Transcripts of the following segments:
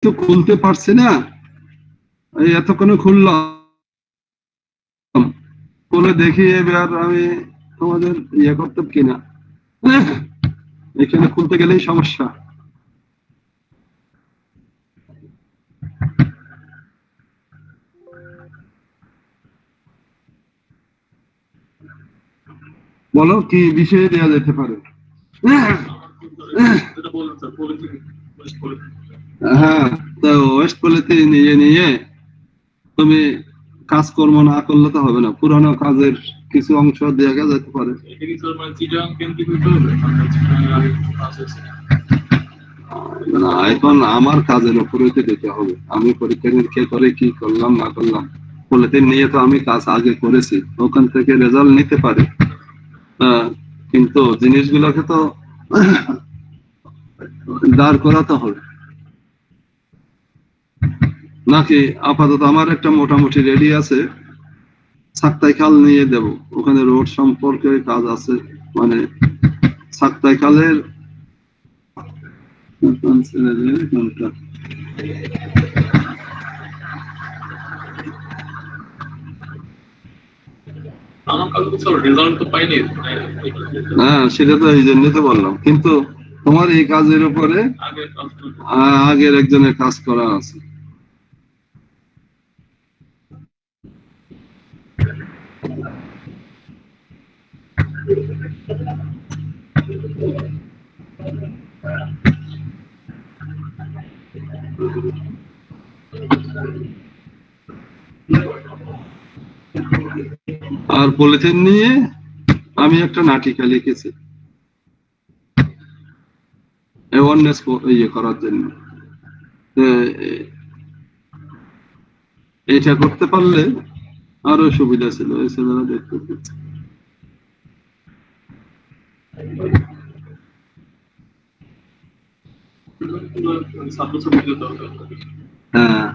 তো খুলতে পারছি না, এই এতক্ষণে খুললাম, খুলে দেখি এবার আমি তোমাদের ইয়ে করতে কিনা। এখানে খুলতে গেলেই সমস্যা। বলো কি বিষয়ে দেওয়া যেতে পারে? হ্যাঁ, তো ওয়েস্ট পলিথিন নিয়ে নিয়ে তুমি কাজকর্ম না করলে তো হবে না, পুরানো কাজের কিছু অংশ দেখা যেতে পারে। না, এখন আমার কাজের উপরে দিতে হবে, আমি পরীক্ষা নিরীক্ষা করে কি করলাম না করলাম, পলিথিন নিয়ে তো আমি কাজ আগে করেছি, ওখান থেকে রেজাল্ট নিতে পারি। কিন্তু জিনিসগুলোকে তো দাঁড় করাতে হবে নাকি। আপাতত আমার একটা মোটামুটি রেডি আছে, সাক্তাই খাল নিয়ে দেব, ওখানে রোড সম্পর্কে কাজ আছে, মানে সাক্তাই খালের হ্যাঁ, সেটা তো এই জন্য তো বললাম, কিন্তু তোমার এই কাজের উপরে আগের একজনের কাজ করা আছে। আর পলিথিন নিয়ে আমি একটা নাটিকা লিখেছি অ্যাওয়ারনেস ইয়ে করার জন্য। এটা করতে পারলে আরো সুবিধা ছিল, এই ছেলেরা দেখতে পেয়েছে। হ্যাঁ,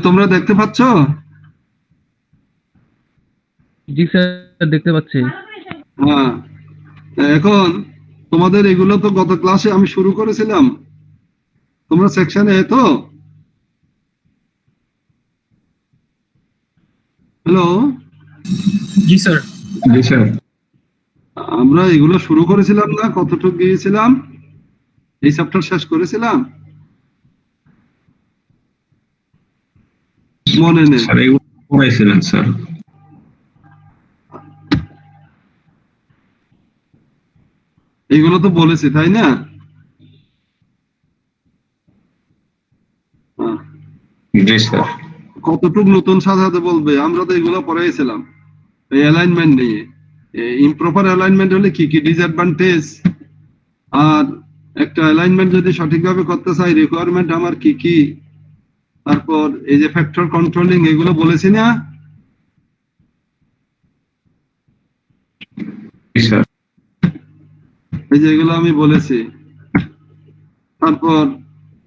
তোমরা দেখতে পাচ্ছ? জি স্যার, দেখতে পাচ্ছি। হ্যাঁ, এখন তোমাদের এগুলো তো গত ক্লাসে আমি শুরু করেছিলাম, তোমরা সেকশনে তো। হ্যালো। জি স্যার। জি স্যার। আমরা এগুলো শুরু করেছিলাম না, কতটুকু গিয়েছিলাম, এই চ্যাপ্টার শেষ করেছিলাম মনে নেই। স্যার এগুলো পড়াইছিলেন স্যার। এগুলো তো বলেছি তাই না? জি স্যার। কতটুকু নতুন সাজাতে বলবে, আমরা তো এগুলো পড়াইছিলাম। এই অ্যালাইনমেন্ট নিয়ে, ইমপ্রপার অ্যালাইনমেন্ট হলে কি কি ডিসঅ্যাডভান্টেজ, আর একটা অ্যালাইনমেন্ট যদি সঠিকভাবে করতে চাই রিকোয়ারমেন্ট আমার কি কি, তারপর এই যে ফ্যাক্টর কন্ট্রোলিং, এগুলো বলেছি না? জি স্যার। এই যে এগুলো আমি বলেছি। তারপর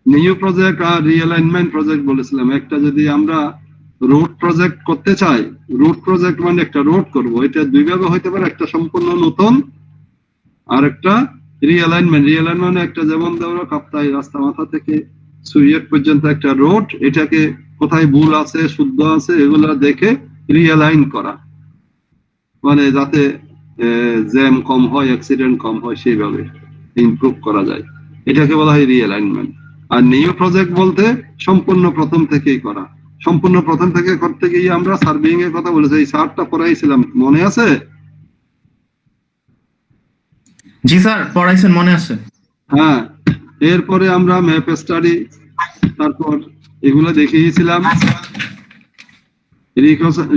নিউ প্রজেক্ট আর রিঅ্যালাইনমেন্ট প্রজেক্ট বলেছিলাম। একটা যদি আমরা রোড প্রজেক্ট করতে চাই, রোড প্রজেক্ট মানে একটা রোড করব, এটা দুই ভাবে হইতে পারে, একটা সম্পূর্ণ নতুন আর একটা রিঅ্যালাইনমেন্ট। রিঅ্যালাইনমেন্ট একটা যেমন ধরো কাপ্তাই রাস্তা মাথা থেকে সুইয়েট পর্যন্ত একটা রোড, এটাকে কোথায় ভুল আছে শুদ্ধ আছে এগুলা দেখে রিঅ্যালাইন করা, মানে যাতে জ্যাম কম হয়, অ্যাক্সিডেন্ট কম হয়, সেইভাবে ইমপ্রুভ করা যায়, এটাকে বলা হয় রিঅ্যালাইনমেন্ট। আর নিউ প্রজেক্ট বলতে সম্পূর্ণ প্রথম থেকেই করা। সম্পূর্ণ প্রথম থেকে করতে গিয়ে আমরা সার্ভেইং এর কথা বলেছি, এই চার্টটা পড়াইছিলাম, মনে আছে? জি স্যার, পড়াইছেন, মনে আছে। হ্যাঁ, এরপরে আমরা ম্যাপ স্টাডি, তারপর এগুলো দেখিয়েছিলাম।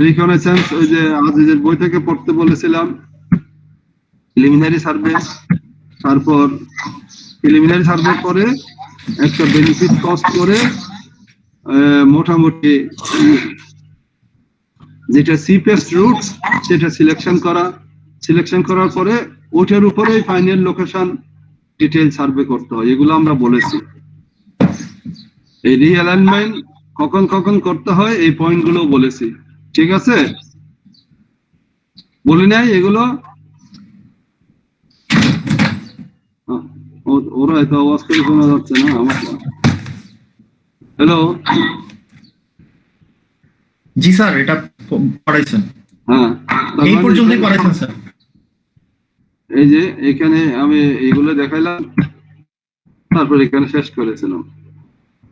রিকনেসেন্স, ওই যে আজিজের বই থেকে পড়তে বলেছিলাম। প্রিলিমিনারি সার্ভে, তারপর প্রিলিমিনারি সার্ভে করে একটা বেনিফিট কস্ট করে মোটামুটি যেটা চিপেস্ট রুটস সেটা সিলেকশন করা, সিলেকশন করার পরে ওটার উপরে ফাইনাল লোকেশন ডিটেইল সার্ভে করতে হয়, এগুলো আমরা বলেছি। এই রিঅ্যালাইনমেন্ট কখন কখন করতে হয় এই পয়েন্টগুলো বলেছি, ঠিক আছে? বলি নাই এগুলো? ওরা এত আওয়াজ করে শোনা যাচ্ছে না আমার। হ্যালো, জি স্যার, এটা পড়াইছেন, হ্যাঁ তার এই মানে পর্যন্তই পড়াইছেন স্যার। এই যে এখানে আমি এগুলো দেখাইলাম, তারপর এখানে শেষ করেছিলাম।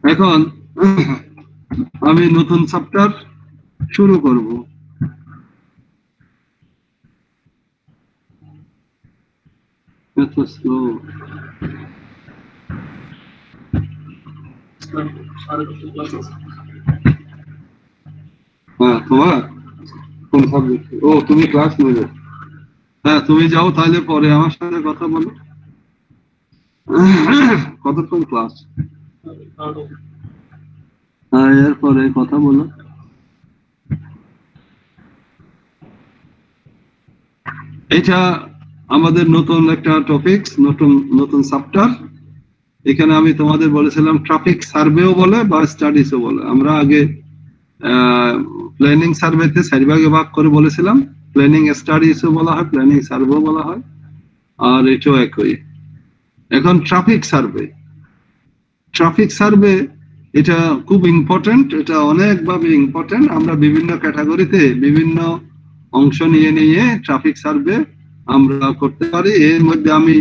এখন আমি নতুন চ্যাপ্টার শুরু করব। এত স্লো। হ্যাঁ, তোমার কোন সাবজেক্ট? ও, তুমি ক্লাস নেবে? হ্যাঁ, তুমি যাও তাহলে, পরে আমার সাথে কথা বলো। কতক্ষণ ক্লাস? হ্যাঁ, এরপরে কথা বলো। এটা আমাদের নতুন একটা টপিকস, নতুন নতুন চ্যাপ্টার। এখানে আমি তোমাদের বলেছিলাম ট্রাফিক সার্ভেও বলে বা স্টাডিজও বলে। আমরা আগে প্ল্যানিং সার্ভেতে 4 ভাগে ভাগ করে বলেছিলাম, প্ল্যানিং স্টাডিজও বলা হয়, প্ল্যানিং সার্ভেও বলা হয়, আর এটাও একই। এখন ট্রাফিক সার্ভে, ট্রাফিক সার্ভে এটা খুব ইম্পর্টেন্ট, এটা অনেকভাবে ইম্পর্টেন্ট। আমরা বিভিন্ন ক্যাটাগরিতে বিভিন্ন অংশ নিয়ে নিয়ে ট্রাফিক সার্ভে আমরা করতে পারি। এর মধ্যে আমি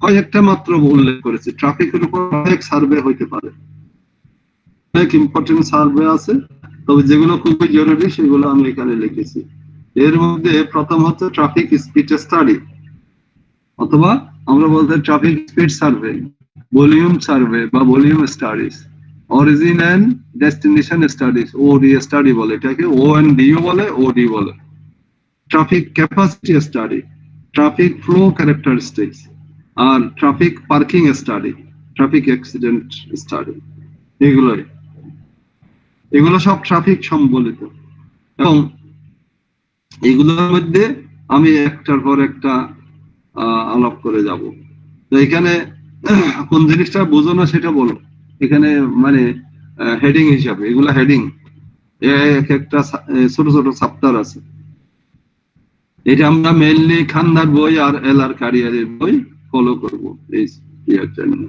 কয়েকটা মাত্র উল্লেখ করেছি। ট্রাফিকের উপর অনেক সার্ভে হইতে পারে, অনেক ইম্পর্টেন্ট সার্ভে আছে, তবে যেগুলো খুবই জরুরি সেগুলো আমি এখানে লিখেছি। এর মধ্যে প্রথম হচ্ছে ট্রাফিক স্পিড স্টাডি, অথবা আমরা বলতে traffic speed survey, volume survey বা volume studies, origin and destination studies, OD study বলে এটাকে, ONDU বলে, ওডি বলে। Traffic capacity study, traffic flow characteristics, আর traffic parking study, traffic accident study. এগুলো সব ট্রাফিক সম্বলিত, এবং এগুলোর মধ্যে আমি একটার পর একটা আলাপ করে যাব। তো এখানে কোন জিনিসটা বুঝো না সেটা বলো। এখানে মানে হেডিং হিসাবে, এগুলা হেডিং, এক একটা ছোট ছোট চ্যাপ্টার আছে। এটা আমরা মেইনলি খান্নার বই আর LR কারিয়ারের বই ফলো করব এই ইয়ার জন্য।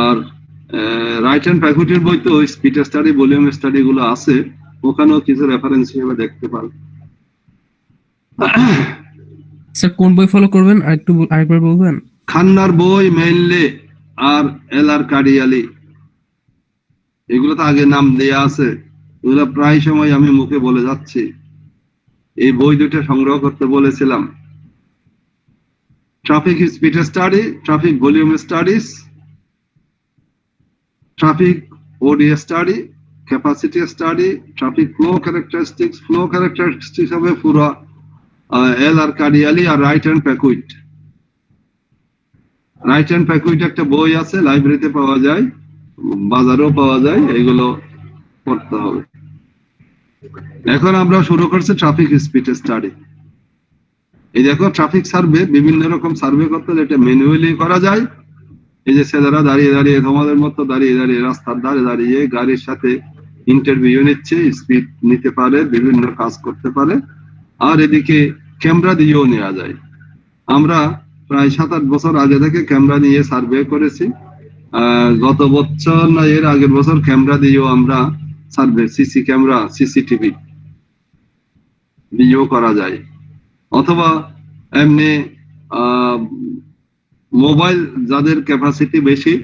আর রাইট এন্ড ফ্যাকুল্টির বই তো স্পিড স্টাডি, ভলিউম স্টাডি গুলো আছে, ওখানেও কিছু রেফারেন্স হিসেবে দেখতে পারো। স্যার কোন বই ফলো করবেন আরেকবার বলবেন? খান্নার বই মেইনলি, আর LR কারিয়ালি, এগুলো তো আগে নাম দেয়া আছে, এগুলো প্রায় সময় আমি মুখে বলে যাচ্ছি। এই বই দুটো সংগ্রহ করতে বলেছিলাম। Traffic speed study, traffic volume studies, traffic OD study, capacity study, traffic flow characteristics. Flow characteristics হবে পুরো LR কারিয়ালি আর Wright and Paquette. Wright and Paquette একটা বই আছে, লাইব্রেরিতে পাওয়া যায়, বাজারেও পাওয়া যায়, এগুলো পড়তে হবে। এখন আমরা শুরু করছি ট্রাফিক স্পিড স্টাডি। এই দেখো, ট্রাফিক সার্ভে, বিভিন্ন রকম সার্ভে করতে হলে এটা ম্যানুয়ালি করা যায়। এই যে ছেলেরা দাঁড়িয়ে দাঁড়িয়ে, তোমাদের মতো দাঁড়িয়ে দাঁড়িয়ে রাস্তার ধারে দাঁড়িয়ে গাড়ির সাথে ইন্টারভিউ নিচ্ছে, স্পিড নিতে পারে, বিভিন্ন কাজ করতে পারে। আর এদিকে ক্যামেরা দিয়েও নেওয়া যায়। আমরা প্রায় 7-8 বছর আগে থেকে ক্যামেরা নিয়ে সার্ভে করেছি। গত বছর না এর আগের বছর ক্যামেরা দিয়েও আমরা সার্ভে, সিসি ক্যামেরা, CCTV দিয়েও করা যায়। অথবা এমনি মোবাইল, যাদের ক্যাপাসিটি বেশি,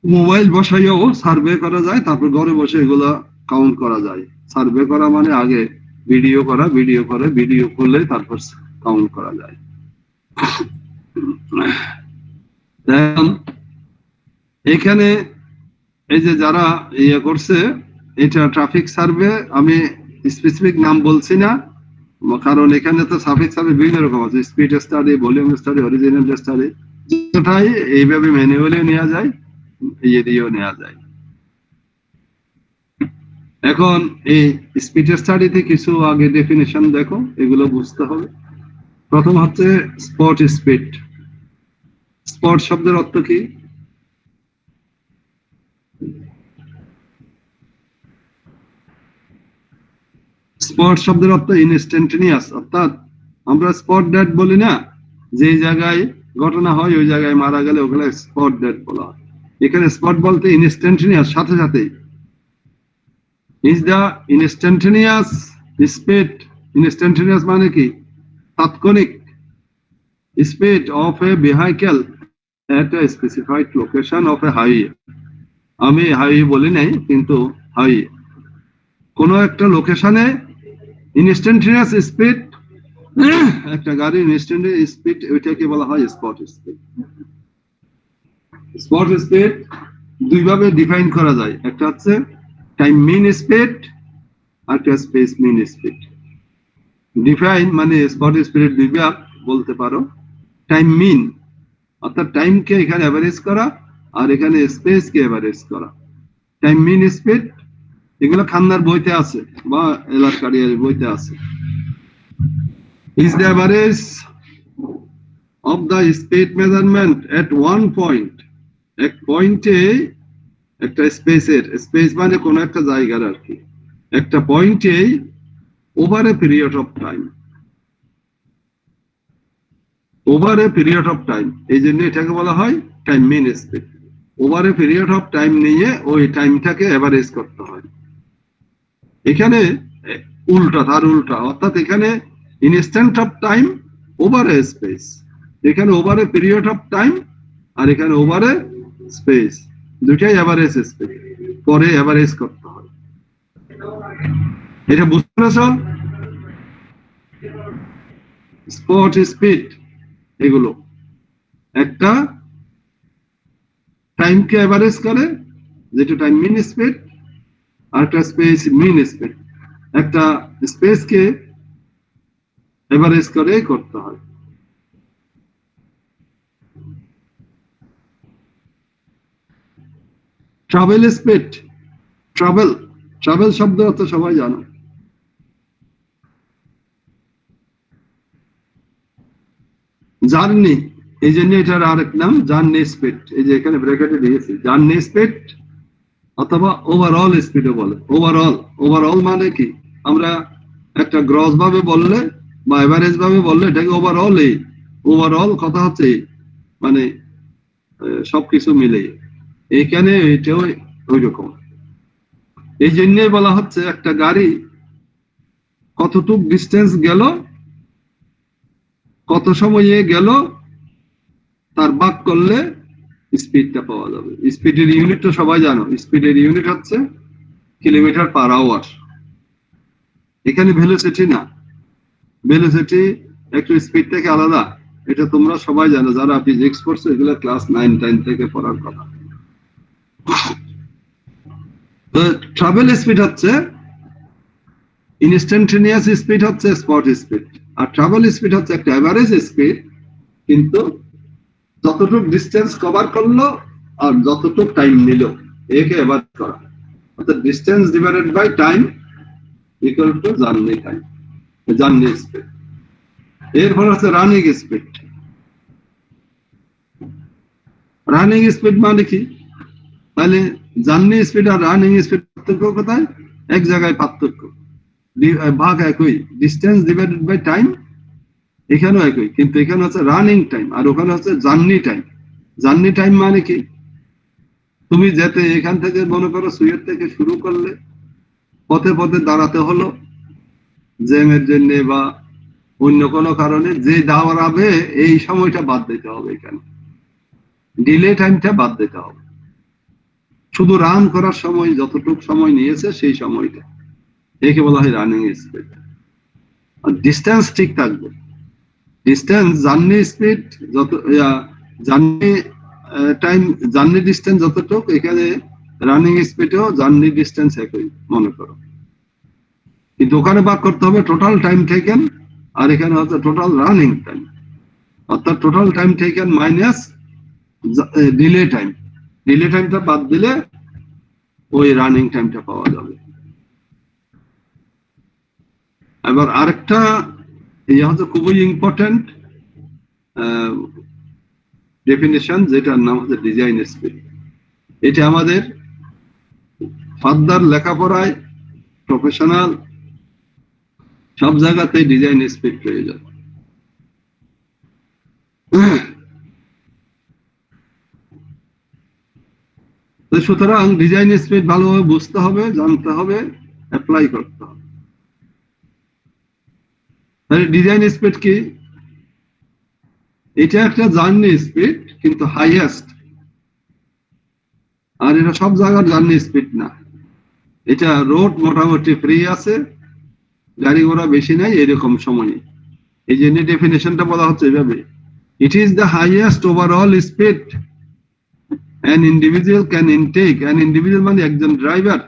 মোবাইল বসাইও সার্ভে করা যায়, তারপর ঘরে বসে এগুলা কাউন্ট করা যায়। সার্ভে করা মানে আগে ভিডিও করা, ভিডিও করে ভিডিও করলে তারপর কাউন্ট করা যায়। এখানে এই যে যারা ইয়ে করছে, এটা ট্রাফিক সার্ভে, আমি স্পেসিফিক নাম বলছি না, কারণ এখানে তো ট্রাফিক সার্ভে বিভিন্ন রকম আছে, speed study, volume study, original study, যেটাই এইভাবে ম্যানুয়ালি নেওয়া যায়, ইয়ে দিয়েও নেওয়া যায়। এখন এই স্পিড স্টাডিতে কিছু আগে ডেফিনেশন দেখো, এগুলো বুঝতে হবে। প্রথম হচ্ছে স্পট স্পিড। স্পট শব্দের অর্থ কি? স্পট শব্দের অর্থ ইনস্ট্যান্টেনিয়াস, অর্থাৎ আমরা স্পট ডেট বলি না, যে জায়গায় ঘটনা হয় ওই জায়গায় মারা গেলে ওগুলো স্পট ডেথ বলা হয়। এখানে স্পট বলতে ইনস্ট্যান্টেনিয়াস, সাথে সাথে। Is the instantaneous speed, instantaneous মানে কি তাৎক্ষণিক, speed of A vehicle at A specified location of A highway. আমি হাইওয়ে বলি নাই, কিন্তু হাইওয়ে কোনো একটা লোকেশনে ইনস্ট্যান্টেনিয়াস স্পিড, একটা গাড়ির ইনস্ট্যান্টেনিয়াস স্পিড, ওইটাকে বলা হয় স্পট স্পিড। স্পট স্পিড দুইভাবে ডিফাইন করা যায়, একটা হচ্ছে টাইম মিন স্পিড আর একটা স্পেস মিন স্পিড। ডিফাইন মানে স্পট স্পিড দুই ভাগ বলতে পারো। টাইম মিন অর্থাৎ টাইমকে এখানে এভারেজ করা, আর এখানে স্পেসকে এভারেজ করা। টাইম মিন স্পিড এগুলো খান্নার বইতে আছে বা এলাকার বইতে আছে। Is the average of the speed measurement at one point, এক পয়েন্টে একটা স্পেসের, স্পেস মানে কোন একটা জায়গার আর কি, একটা পয়েন্টে over a period of time, over a period of time, এই জন্য এটাকে বলা হয় time mean speed. Over a period of time নিয়ে ওই টাইমটাকে এভারেজ করতে হয়। এখানে উল্টা, তার উল্টা, অর্থাৎ এখানে instant of time over a space, এখানে over a period of time, আর এখানে ওভার এ স্পেস, দুটাই এভারেজ স্পিড, পরে এভারেজ করতে হয়। এটা বুঝতে পেরেছ? স্পট স্পিড এগুলো একটা টাইমকে এভারেজ করে, যেটা টাইম মিন স্পিড, আর একটা স্পেস মিন স্পিড, একটা স্পেসকে এভারেজ করে করতে হয়। ট্রাভেল স্পিড, ট্রাভেল, ট্রাভেল শব্দ অর্থ সবাই জানো। জার্নি, এই জন্য এটার আরেক নাম জার্নি স্পিড, এই যে এখানে ব্র্যাকেটে দিয়েছি জার্নি স্পিড, অথবা ওভারঅল স্পিডও বলে। ওভারঅল, ওভারঅল মানে কি, আমরা একটা গ্রস ভাবে বললে বা এভারেজ ভাবে বললে এটাকে ওভারঅল। এই ওভারঅল কথা হচ্ছে মানে সবকিছু মিলে, এইখানে এটাও ওই রকম। এই জন্যই বলা হচ্ছে একটা গাড়ি কতটুক ডিস্টেন্স গেল, কত সময়ে গেল, তার ভাগ করলে স্পিডটা পাওয়া যাবে। স্পিডের ইউনিট তো সবাই জানো, স্পিডের ইউনিট হচ্ছে কিলোমিটার পার আওয়ার। এখানে ভেলোসিটি না, ভেলোসিটি একটু স্পিড থেকে আলাদা, এটা তোমরা সবাই জানো যারা ফিজিক্স পড়ছো, এগুলো ক্লাস 9-10 থেকে পড়ার কথা। তো ট্রাভেল স্পিড হচ্ছে ইনস্ট্যান্টেনিয়াস স্পিড, হচ্ছে স্পট স্পিড, আর ট্রাভেল স্পিড হচ্ছে একটা এভারেজ স্পিড, কিন্তু যতটুক ডিস্টেন্স কভার করলো আর যতটুক টাইম নিল একে এভারেজ করা, অর্থাৎ distance divided by time equal to journey time, journey speed. এরপর হচ্ছে রানিং স্পিড। রানিং স্পিড মানে কি, তাহলে জার্নি স্পিড আর রানিং স্পিড পার্থক্য কোথায়? এক জায়গায় পার্থক্য, ভাগ একই, ডিস্টেন্স ডিভাইডেড বাই টাইম এখানেও একই, কিন্তু এখানে হচ্ছে রানিং টাইম আর ওখানে হচ্ছে জার্নি টাইম। জার্নি টাইম মানে কি, তুমি যেতে এখান থেকে মনে করো সুয়েট থেকে শুরু করলে, পথে পথে দাঁড়াতে হলো জ্যামের জন্য বা অন্য কোনো কারণে, যে দাঁড়াবে এই সময়টা বাদ দিতে হবে, এখানে ডিলে টাইমটা বাদ দিতে হবে। শুধু রান করার সময় যতটুকু সময় নিয়েছে সেই সময়টা, একে বলা হয় রানিং স্পিড। আর ডিস্টেন্স ঠিক থাকবে, ডিস্টেন্স জার্নি স্পিড যত, জার্নি টাইম, জার্নি ডিস্টেন্স যতটুকু, এখানে রানিং স্পিডেও জার্নি ডিস্টেন্স একই মনে করো, কিন্তু ওখানে ভাগ করতে হবে টোটাল টাইম টেকেন, আর এখানে হচ্ছে টোটাল রানিং টাইম, অর্থাৎ total time taken minus delay time, delay টাইমটা বাদ দিলে ওই রানিং টাইমটা পাওয়া যাবে। এবার আরেকটা এই হচ্ছে খুবই ইম্পর্টেন্ট ডেফিনেশন, যেটার নাম হচ্ছে ডিজাইন স্পিড। এটা আমাদের ফার্দার লেখাপড়ায়, প্রফেশনাল সব জায়গাতেই ডিজাইন স্পিড প্রয়োজন। সুতরাং ডিজাইন স্পিড ভালোভাবে বুঝতে হবে, জানতে হবে, অ্যাপ্লাই করতে হবে। ডিজাইন স্পিড কি? এটা একটা জার্নি স্পিড, কিন্তু হাইয়েস্ট। আর এটা সব জায়গার জার্নি স্পিড না। এটা রোড মোটামুটি ফ্রি আছে, গাড়ি ঘোড়া বেশি নাই, এরকম সময়। এই জন্য ডেফিনেশনটা বলা হচ্ছে এভাবে, it is the highest overall speed an individual can intake, an individual মানে একজন driver,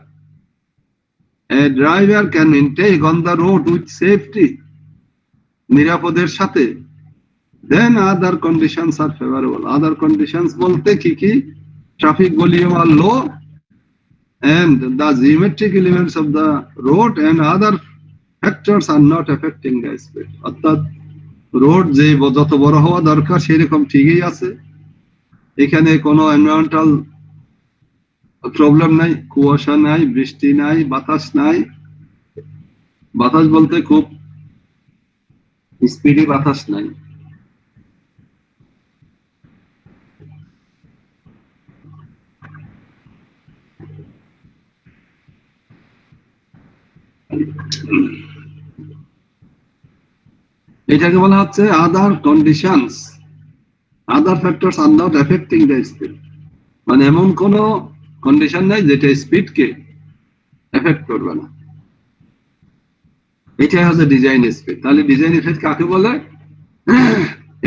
a driver can intake on the road with safety, নিরাপদের সাথে, then other conditions are favorable. Other conditions বলতে কি কি? Traffic volume are low and the geometric elements of the road and other factors are not affecting the speed. অর্থাৎ road যে যত বড় হওয়া দরকার সেরকম ঠিকই আছে, এখানে কোনো এনভায়রনমেন্টাল প্রবলেম নাই, কুয়াশা নাই, বৃষ্টি নাই, বাতাস নাই। বাতাস বলতে খুব স্পিডি বাতাস নাই। এটাকে বলা হচ্ছে আদার কন্ডিশনস, আদার ফ্যাক্টরস আর নট এফেক্টিং দ্য স্পিড, মানে এমন কোন কন্ডিশন নাই যেটা স্পিডকে এফেক্ট করবে না। এটাই হচ্ছে ডিজাইন স্পিড। তাহলে ডিজাইন স্পিড কাকে বলে?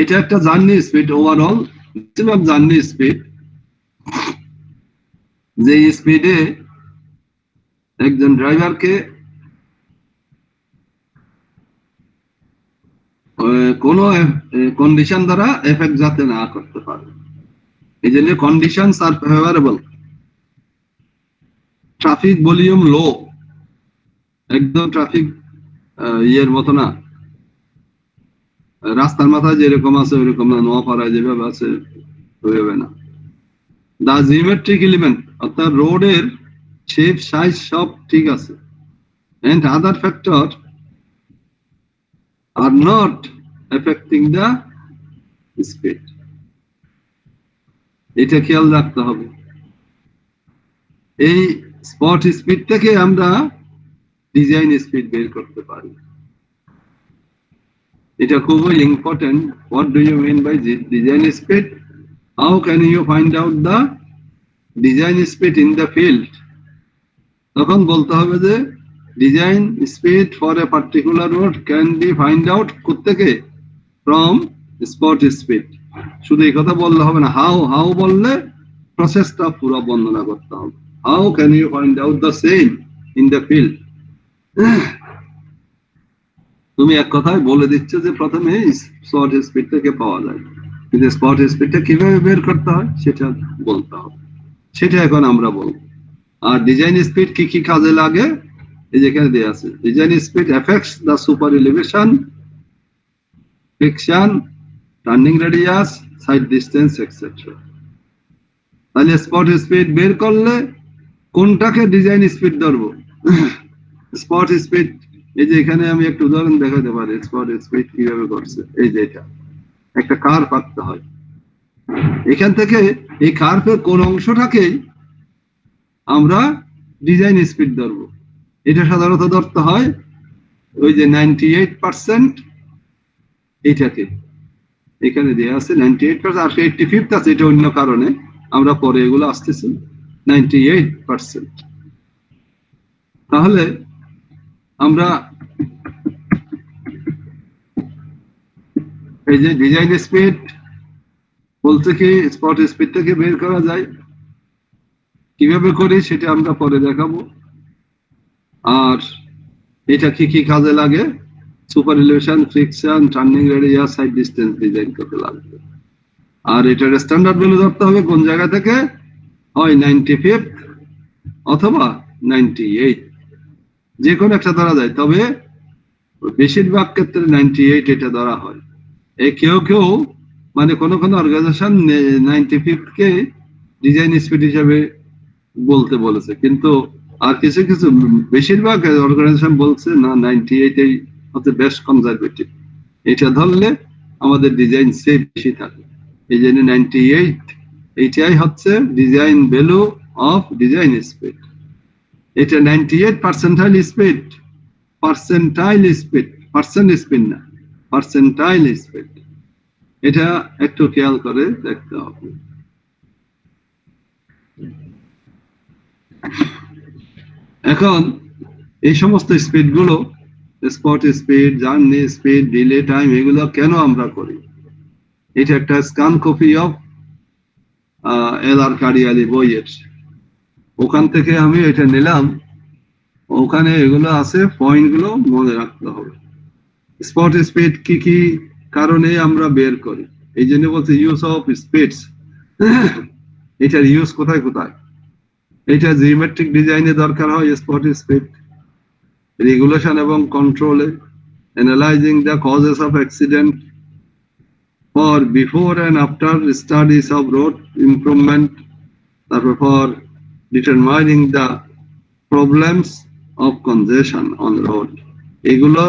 এটা একটা journey speed, overall maximum journey speed, যে স্পিডে একজন ড্রাইভারকে কোন কন্ডিশন দ্বারা এফেক্ট যাতে না করতে পারে। এই জন্য কন্ডিশনস আর ফেভারেবল। ট্রাফিক ভলিউম লো, একদম ট্রাফিক ইয়ের মতো না, রাস্তার মাথায় যেরকম আছে ওইরকম না, নোয়াপাড়ায় যেভাবে আছে ওইভাবে না। দা জিওমেট্রিক এলিমেন্ট, অর্থাৎ রোডের শেপ সাইজ সব ঠিক আছে, and other factor are not affecting the speed. এটা খেয়াল রাখতে হবে। এই স্পট স্পিড থেকে আমরা ডিজাইন স্পিড বের করতে পারি। এটা খুবই important. What do you mean by design speed? How can you find out the design speed in the field? তখন বলতে হবে যে design speed for a particular road can be find out কোত্থেকে? From spot speed. শুধু এই কথা বললে হবে না, how বললে প্রসেসটা পুরো বর্ণনা করতে হবে। How can you find out the same in the field? তুমি এক কথায় বলে দিচ্ছ যে প্রথমে স্পট স্পিড থেকে পাওয়া যায়, কিন্তু স্পট স্পিডটা কিভাবে বের করতে হয় সেটা বলতে হবে, সেটা এখন আমরা বলবো। আর ডিজাইন স্পিড কি কি কাজে লাগে এই যেখানে দেয়া আছে। Design speed effects the super elevation, friction, turning radius, side distance etcetera. তাহলে স্পট স্পিড বের করলে কোনটাকে ডিজাইন স্পিড ধরবো? স্পট স্পিড, এই যে এখানে আমি একটা উদাহরণ দেখাতে পারি স্পট স্পিড কিভাবে করছে। এই যে এটা একটা কার্ভ আঁকতে হয়, এখান থেকে এই কার্ভের কোন অংশটাকে আমরা ডিজাইন স্পিড ধরবো। এটা সাধারণত ধরতে হয় ওই যে 98%, এইটাকে এখানে দেওয়া আছে 98%, আর 85th আছে, এটা অন্য কারণে আমরা পরে এগুলো আসতেছি। 98%। তাহলে আমরা এই যে ডিজাইন স্পিড বলতে কি স্পট স্পিড থেকে বের করা যায়, কিভাবে করি সেটা আমরা পরে দেখাবো। আর এটা কি কি কাজে লাগে? Super elevation, friction, turning radius, side distance design করতে লাগবে। আর এটার স্ট্যান্ডার্ড ভ্যালু ধরতে হবে কোন জায়গা থেকে? হয় 95th অথবা 98, যে কোনো একটা ধরা যায়, তবে বেশিরভাগ ক্ষেত্রে 98 এটা ধরা হয়। কেউ কেউ মানে কোনো অর্গানাইজেশন 95th কে ডিজাইন স্পিড হিসেবে বলতে বলেছে, কিন্তু আর কিছু কিছু বেশিরভাগ অর্গানাইজেশন বলছে না 98 হচ্ছে বেস্ট কনজারভেটিভ, এটা ধরলে আমাদের ডিজাইন সেফ বেশি থাকে। এই জন্য 98 এইটাই হচ্ছে design value of design speed. এটা 98 percentile speed, percent speed না, percentile speed. এটা একটু খেয়াল করে দেখতে হবে। এখন এই সমস্ত স্পিড গুলো, spot speed, journey speed, delay time, এগুলো কেন আমরা করি? এটা একটা স্ক্যান কপি অফ এলআর কারিয়ালি বইয়ের, ওখান থেকে আমি এটা নিলাম। ওখানে এগুলো আছে, পয়েন্ট গুলো মনে রাখতে হবে। স্পট স্পিড কি কি কারণে আমরা বের করি, এই জন্য বলছে ইউজ অফ স্পিডস। এটার ইউজ কোথায় কোথায়? এটা জিওমেট্রিক ডিজাইনে দরকার হয় স্পট স্পিড, রেগুলেশন এবং কন্ট্রোলে, analysing the causes of accident, for before and after studies of road improvement, for determining the problems of congestion on road. এগুলো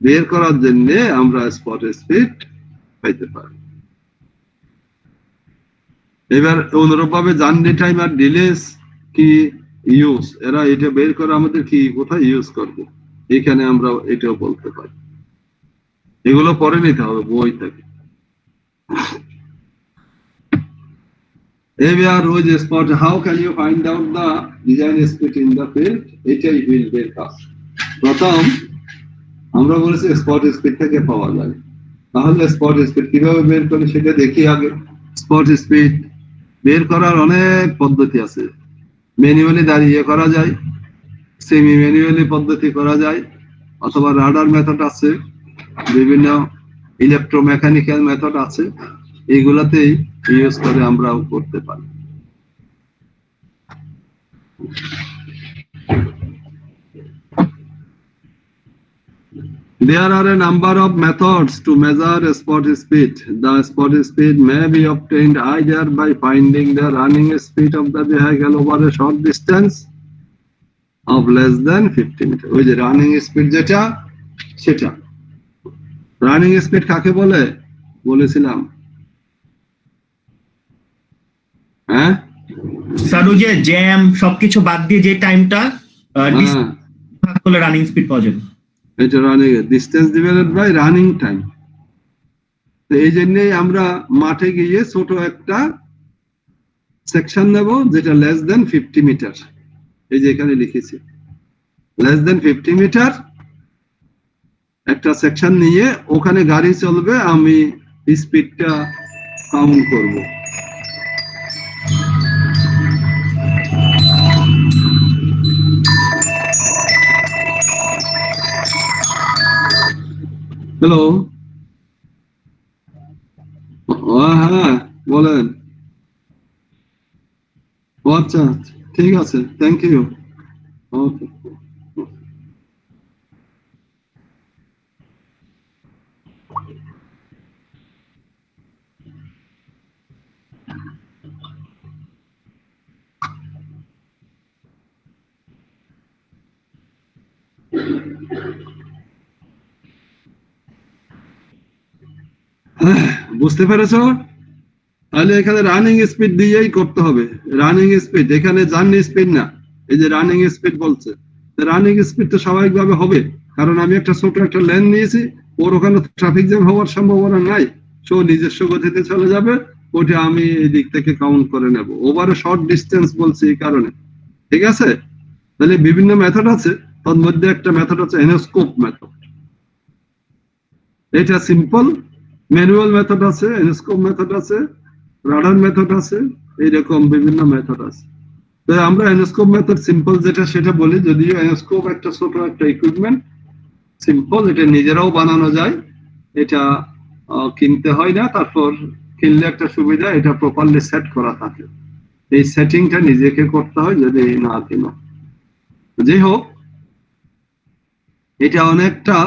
বের করার জন্য আমরা স্পট স্পিড পাইতে পারি। এবার অনুরূপভাবে জার্নি টাইম আর ডিলেস কি ইউজ, এরা এটা বের করে আমাদের কি কোথায় ইউজ করবে, এখানে আমরা এটাও বলতে পারি। এগুলো পরে নিতে হবে বই থেকে। Where was the spot? How can you find out the design speed in the field? এটাই will বের কাজ। প্রথম আমরা বলেছি স্পট স্পিড থেকে পাওয়া যায়, তাহলে স্পট স্পিড কিভাবে বের করি সেটা দেখি আগে। স্পট স্পিড বের করার অনেক পদ্ধতি আছে। ম্যানুয়ালি দাঁড়িয়ে করা যায়, সেমি ম্যানুয়ালি পদ্ধতি করা যায়, অথবা রাডার মেথড আছে, বিভিন্ন ইলেকট্রোমেকানিক্যাল মেথড আছে, এইগুলাতেই ইউজ করে আমরাও করতে পারি। There are a number of methods to measure spot speed. The spot speed may be obtained either by finding the running speed of the vehicle over a short distance of less than 50 meters. ওই যে running speed যেটা, সেটা running speed কাকে বলে বলেছিলাম? হ্যাঁ sir, ওই যে জ্যাম সবকিছু বাদ দিয়ে যে টাইমটা ভাগ করলে রানিং স্পিড পাওয়া যাবে। এটা running distance divided by running time. তো এই জন্যই আমরা মাঠে গিয়ে ছোট একটা সেকশন নেব যেটা লেস দেন 50 মিটার। এই যে এখানে লিখেছি লেস দেন 50 মিটার একটা সেকশন নিয়ে ওখানে গাড়ি চলবে, আমি স্পিডটা কাউন্ট করব। হ্যালো, হ্যাঁ বলেন। আচ্ছা ঠিক আছে, থ্যাংক ইউ। ওকে। বুঝতে পেরেছো? তাহলে এখানে রানিং স্পিড দিয়েই করতে হবে। রানিং স্পিড এখানে জার্নি স্পিড না, এই যে রানিং স্পিড বলছে, রানিং স্পিড তো স্বাভাবিকভাবে হবে, কারণ আমি একটা ছোট একটা লেন নিয়েছি, ওর ওখানে ট্রাফিক জ্যাম হওয়ার সম্ভাবনা নাই, সো নিজস্ব গতিতে চলে যাবে, ওটা আমি এই দিক থেকে কাউন্ট করে নেব। ওভার শর্ট ডিস্টেন্স বলছি এই কারণে, ঠিক আছে? তাহলে বিভিন্ন মেথড আছে, তার মধ্যে একটা মেথড আছে এনস্কোপ মেথড। এটা সিম্পল। ম্যানুয়াল মেথড আছে, এনস্কোপ মেথড আছে, রাডার মেথড আছে, এইরকম বিভিন্ন মেথড আছে। তো আমরা এনস্কোপ মেথড সিম্পল যেটা সেটা বলি, যদিও এনস্কোপ একটা ছোট একটা ইকুইপমেন্ট, সিম্পল, এটা নিজেরাও বানানো যায়, এটা কিনতে হয় না। তারপর কিনলে একটা সুবিধা, এটা প্রপারলি সেট করা থাকে, এই সেটিংটা নিজেকে করতে হয় যদি না কিনো। যাই হোক, এটা অনেকটা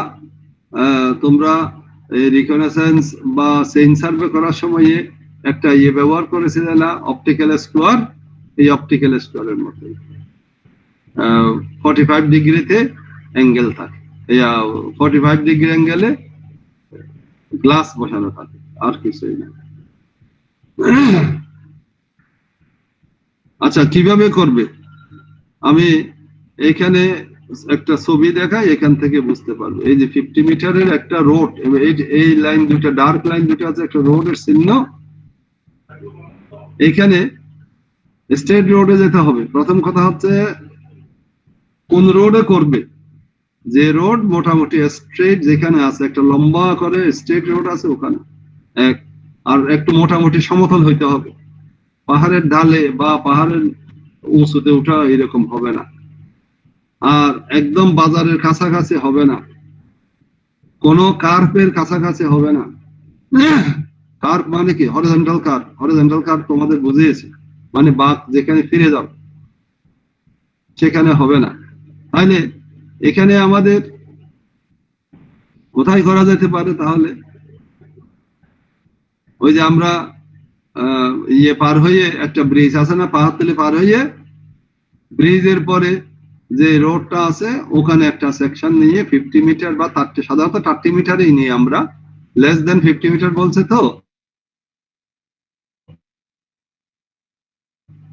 তোমরা রিকগনিশন বা চেইন সার্ভে করার সময় একটা ব্যবহার করেছিল না, অপটিক্যাল স্কোয়ার। এই অপটিক্যাল স্কোয়ারের মতো 45 ডিগ্রিতে অ্যাঙ্গেল থাকে, 45 ডিগ্রি অ্যাঙ্গেলে গ্লাস বসানো থাকে, আর কিছুই না। আচ্ছা, কিভাবে করবে আমি এখানে একটা ছবি দেখাই, এখান থেকে বুঝতে পারবে। এই যে 50 মিটারের একটা রোড, এই লাইন দুইটা, ডার্ক লাইন দুইটা আছে, একটা রোডের চিহ্ন। এখানে স্টেট রোডে যেতে হবে। প্রথম কথা হচ্ছে কোন রোডে করবে, যে রোড মোটামুটি স্ট্রেট যেখানে আছে, একটা লম্বা করে স্ট্রেট রোড আছে ওখানে এক, আর একটু মোটামুটি সমতল হইতে হবে। পাহাড়ের ঢালে বা পাহাড়ের উঁচুতে উঠা এরকম হবে না, আর একদম বাজারের কাছাকাছি হবে না, কোনো কার্পের কাছাকাছি হবে না। কার্প মানে কি? Horizontal carp. হরিজন্টাল কার্প তোমাদের বুঝিয়েছি, মানে বাঁক যেখানে ফিরে যাও সেখানে হবে না। তাহলে এখানে আমাদের কোথায় করা যেতে পারে? তাহলে ওই যে আমরা ইয়ে পার হয়ে একটা ব্রিজ আছে না, পাহাড়তলি পার হয়ে ব্রিজের পরে যে রোডটা আছে ওখানে একটা সেকশন নিয়ে 50 মিটার বা 30, সাধারণত 30 মিটারই নিয়ে আমরা, লেস দেন 50 মিটার বলছে তো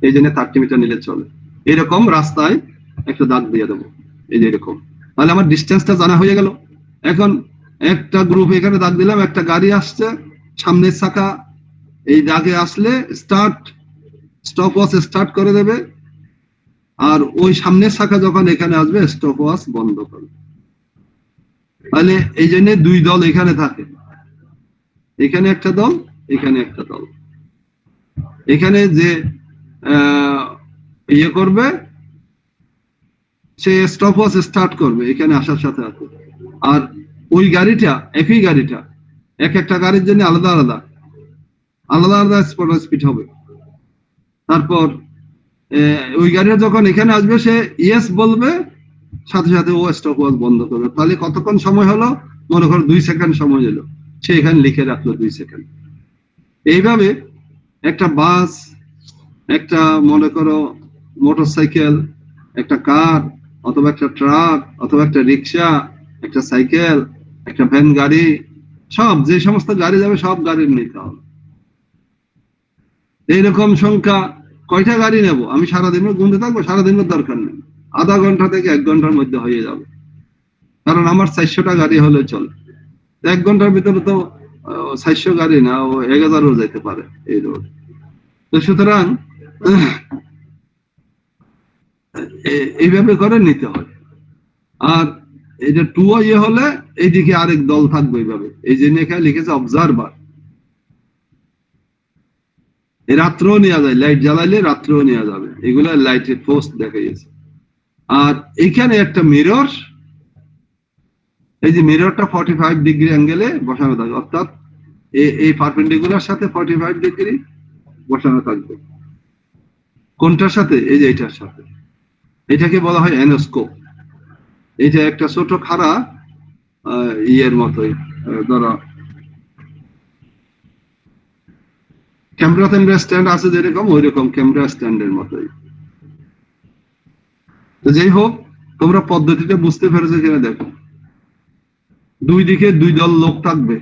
এই জন্য 30 মিটার নিলে চলে। এরকম রাস্তায় একটা দাগ দিয়ে দেবো, এই যে এরকম। তাহলে আমার ডিস্টেন্সটা জানা হয়ে গেল। এখন একটা গ্রুপ এখানে দাগ দিলাম, একটা গাড়ি আসছে, সামনের চাকা এই দাগে আসলে স্টপ ওয়াচ স্টার্ট করে দেবে, আর ওই সামনের চাকা যখন এখানে আসবে স্টপ ওয়াচ বন্ধ করবে। তাহলে এই জন্য দুই দল এখানে থাকে, এখানে একটা দল, এখানে একটা দল। এখানে যে ইয়ে করবে সে স্টপ ওয়াচ স্টার্ট করবে এখানে আসার সাথে সাথে। আর ওই গাড়িটা, একই গাড়িটা এক একটা গাড়ির জন্য আলাদা আলাদা আলাদা আলাদা স্পিড হবে। তারপর ওই গাড়িটা যখন এখানে আসবে সে ইয়েস বলবে, সাথে সাথে ও স্টপ ওয়াচ বন্ধ করবে। তাহলে কতক্ষণ সময় হলো? মনে করো 2 সেকেন্ড সময় হলো, সে এখানে লিখে রাখলো 2 সেকেন্ড। এইভাবে একটা বাস, একটা মনে করো মোটরসাইকেল, একটা কার অথবা একটা ট্রাক অথবা একটা রিক্সা, একটা সাইকেল, একটা ভ্যান গাড়ি, সব যে সমস্ত গাড়ি যাবে সব গাড়ির নিতে হবে। এইরকম সংখ্যা কয়টা গাড়ি নেব আমি সারাদিনের গুনতে থাকবো? সারাদিনের দরকার নেই, আধা ঘন্টা থেকে 1 ঘন্টার মধ্যে হয়ে যাবে, কারণ আমার 400টা গাড়ি হলে চলে। 1 ঘন্টার ভিতরে তো 400 গাড়ি না, ও 1000ও যেতে পারে এই রোড। তো সুতরাং এইভাবে করে নিতে হয়। আর এই যে 2 ইয়ে হলে এইদিকে আরেক দল থাকবে এইভাবে, এই যে এখানে লিখেছে অবজারভার। এই রাত্রেও নেওয়া যায়, লাইট জ্বালাইলে রাত্রেও নেওয়া যাবে, এগুলো লাইটের পোস্ট দেখা গেছে। আর এইখানে একটা মিরর, এই যে মিররটা 45 ডিগ্রি অ্যাঙ্গেলে বসানো থাকবে, অর্থাৎ এই পারপেন্ডিকুলার সাথে 45 ডিগ্রি বসানো থাকবে। কোনটার সাথে? এই যে এটার সাথে। এটাকে বলা হয় অ্যানোস্কোপ। এটা একটা ছোট খাড়া ইয়ের মতোই, ধরো ক্যামেরা স্ট্যান্ড আছে যেরকম, ওই রকম ক্যামেরা স্ট্যান্ডের মতোই। তো যাই হোক, তোমরা পদ্ধতিটা বুঝতে পেরেছো কিনা দেখো। দুই দিকে 2 দল লোক থাকবে,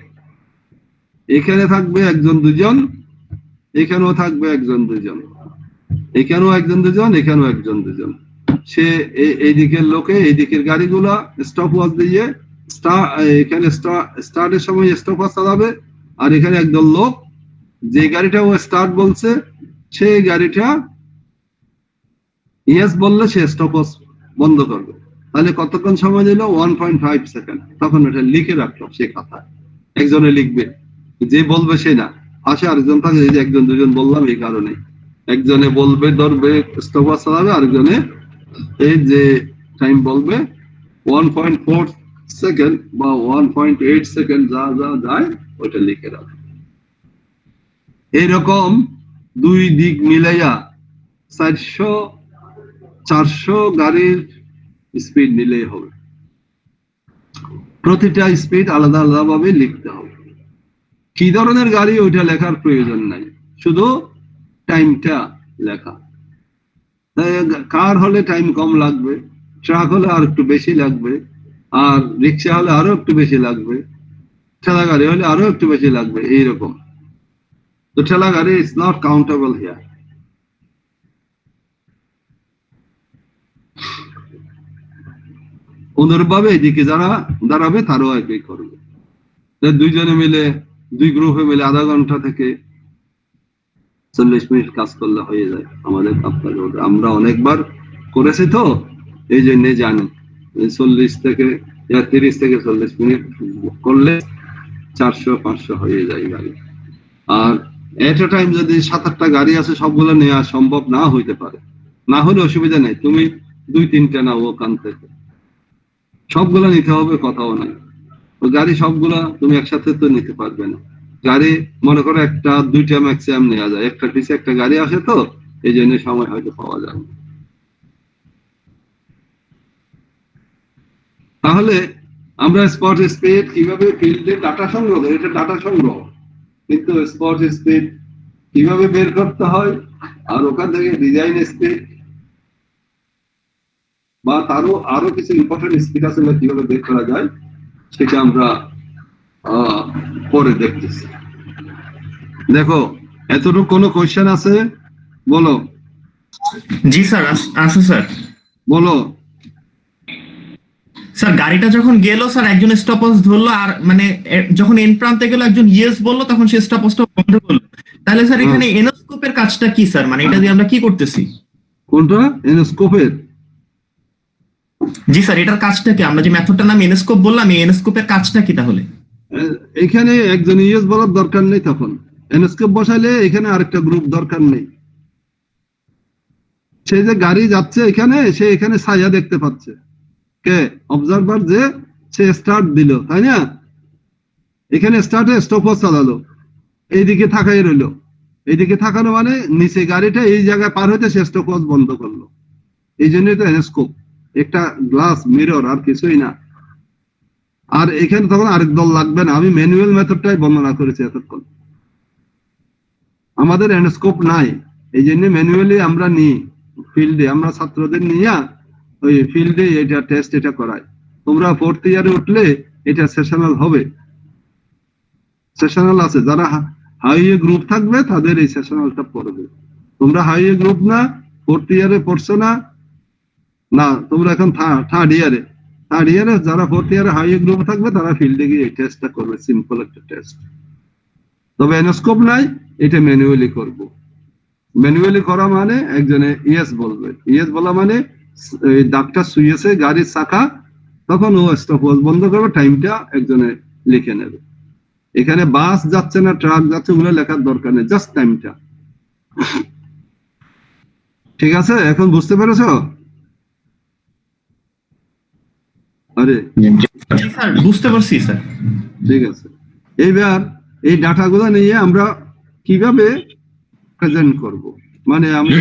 এখানে থাকবে 1 2 এখানেও থাকবে 1 2, এখানেও 1 2, এখানেও 1 2। সে এই দিকের লোকে এই দিকের গাড়িগুলা স্টপ ওয়াচ দিয়ে এখানে স্টার্টের সময় স্টপ ওয়াচ চালাবে, আর এখানে একদল লোক যে গাড়িটা ও স্টার্ট বলছে সেই গাড়িটা ইয়েস বললে সে স্টপ ওয়াচ বন্ধ করবে। তাহলে কতক্ষণ সময় দিল? 1.5 সেকেন্ড। তখন এটা লিখে রাখলো সে খাতায়, একজনে লিখবে, যে বলবে সে না, পাশে আরেকজন থাকে, এই যে 1 2 বললাম এই কারণে। একজনে বলবে, ধরবে স্টপ ওয়াচ চালাবে, আরেকজনে এই যে টাইম বলবে 1.4 সেকেন্ড বা 1.8 সেকেন্ড, যা যা যায় ওইটা লিখে রাখবে। এইরকম 2 দিক মিলাইয়া 400 গাড়ির স্পিড নিলেই হবে। প্রতিটা স্পিড আলাদা আলাদা ভাবে লিখতে হবে। কি ধরনের গাড়ি ওইটা লেখার প্রয়োজন নাই, শুধু টাইমটা লেখা। কার হলে টাইম কম লাগবে, ট্রাক হলে আর একটু বেশি লাগবে, আর রিক্সা হলে আরো একটু বেশি লাগবে, ঠেলা গাড়ি হলে আরো একটু বেশি লাগবে, এইরকম। তো ঠেলা গাড়ি ইজ নট কাউন্টেবল হিয়ার। অনুরূপভাবে এদিকে যারা দাঁড়াবে তারাও একই করবে। দুইজনে মিলে, দুই গ্রুপে মিলে আধা ঘন্টা থেকে 40 মিনিট কাজ করলে হয়ে যায় আমাদের কাপ্তান রোড। আমরা অনেকবার করেছি তো, এই জন্য জানি 40 থেকে 30 থেকে 40 মিনিট করলে 400-500 হয়ে যায় গাড়ি। আর এট এ টাইম যদি 7-8টা গাড়ি আছে, সবগুলো নেওয়া সম্ভব না হইতে পারে, না হলে অসুবিধা নেই, তুমি 2-3টা নাও ওখান থেকে, সবগুলা নিতে হবে কথাও নাই। তো গাড়ি সবগুলা তুমি একসাথে তো নিতে পারবে না। গাড়ি মনে করো 1-2টা ম্যাক্সিমাম নেওয়া যায়, একটা পিছে একটা গাড়ি আসে, তো এই জন্য সময় হয়তো পাওয়া যায় না। তাহলে আমরা স্পট স্পিড কিভাবে ফিল্ডে ডাটা সংগ্রহ, এটা ডাটা সংগ্রহ, কিন্তু স্পট স্পিড কিভাবে বের করতে হয় আর ওখান থেকে ডিজাইন স্পিড বা আরো কিছু ইম্পর্টেন্ট স্পিড আছে কিভাবে বের করা যায়, সেটা আমরা পরে দেখতেছি। দেখো, এতটুকু কোনো কোয়েশ্চেন আছে? বলো। জি স্যার, আছে স্যার। বলো। স্যার গাড়িটা যখন গেল স্যার, একজন স্টপওয়াচ ধরলো, আর মানে যখন এন্ড প্রান্তে গেল একজন ইয়েস বললো, তখন সে স্টপওয়াচটা বন্ধ করলো। তাহলে স্যার এখানে এনোস্কোপের কাজটা কি স্যার, মানে এটা দিয়ে আমরা কি করতেছি? কোনটা? এনোস্কোপের? জি স্যার, এটার কাজটা কি? আমরা যে মেথডটার নাম এনোস্কোপ বললাম, এই এনোস্কোপের কাজটা কি তাহলে? এখানে একজন ইয়েস বলার দরকার নেই, তখন এনোস্কোপ বসাইলে এখানে আরেকটা গ্রুপ দরকার নেই। সে যে গাড়ি যাচ্ছে এখানে, সে এখানে ছায়া দেখতে পাচ্ছে, কে? অবজারভার, যে সে স্টার্ট দিল, তাই না? এখানে স্টার্টে স্টপওয়াচ চালালো, এইদিকে থাকাই রইলো। এইদিকে থাকানো মানে নিচে গাড়িটা এই জায়গায় পার হইতে সে স্টপওয়াচ বন্ধ করলো। এই জন্যই তো এনোস্কোপ, একটা গ্লাস মিরর, আর কিছুই না। আর এখানে তখন আরেক দল লাগবে না। আমি ম্যানুয়াল মেথডটাই বর্ণনা করেছি এতক্ষণ। আমাদের এনোস্কোপ নাই, এই জন্য ম্যানুয়ালি আমরা নিই ফিল্ডে, আমরা ছাত্রদের নিয়ে ওই ফিল্ডে এটা টেস্ট এটা করাই। তোমরা 4th ইয়ারে উঠলে এটা সেশনাল হবে, সেশনাল আছে, যারা হাইওয়ে গ্রুপ থাকবে তাদের এই সেশনালটা পড়বে। তোমরা হাইওয়ে গ্রুপ না, 4th ইয়ারে পড়ছো না, না তোমরা এখন 3rd ইয়ারে, যারা 4th ইয়ারে হাইওয়ে গ্রুপ থাকবে তারা ফিল্ডে গিয়ে এই টেস্টটা করবে, সিম্পল একটা টেস্ট। তবে এনোস্কোপ নাই, এটা ম্যানুয়ালি করব। ম্যানুয়ালি করা মানে একজনে ইয়েস বলবে, ইয়েস বলা মানে দাগটা শুয়েছে গাড়ির চাকা, তখন ও স্টপওয়াচ বন্ধ করবে, টাইমটা একজনে লিখে নেবে। এখানে বাস যাচ্ছে না ট্রাক যাচ্ছে ওগুলো লেখার দরকার নেই, জাস্ট টাইমটা। ঠিক আছে, এখন বুঝতে পেরেছো? আরে জি স্যার, বুঝতে পারছি স্যার। ঠিক আছে, এইবার এই ডাটাগুলো নিয়ে আমরা কিভাবে প্রেজেন্ট করব, মানে আমরা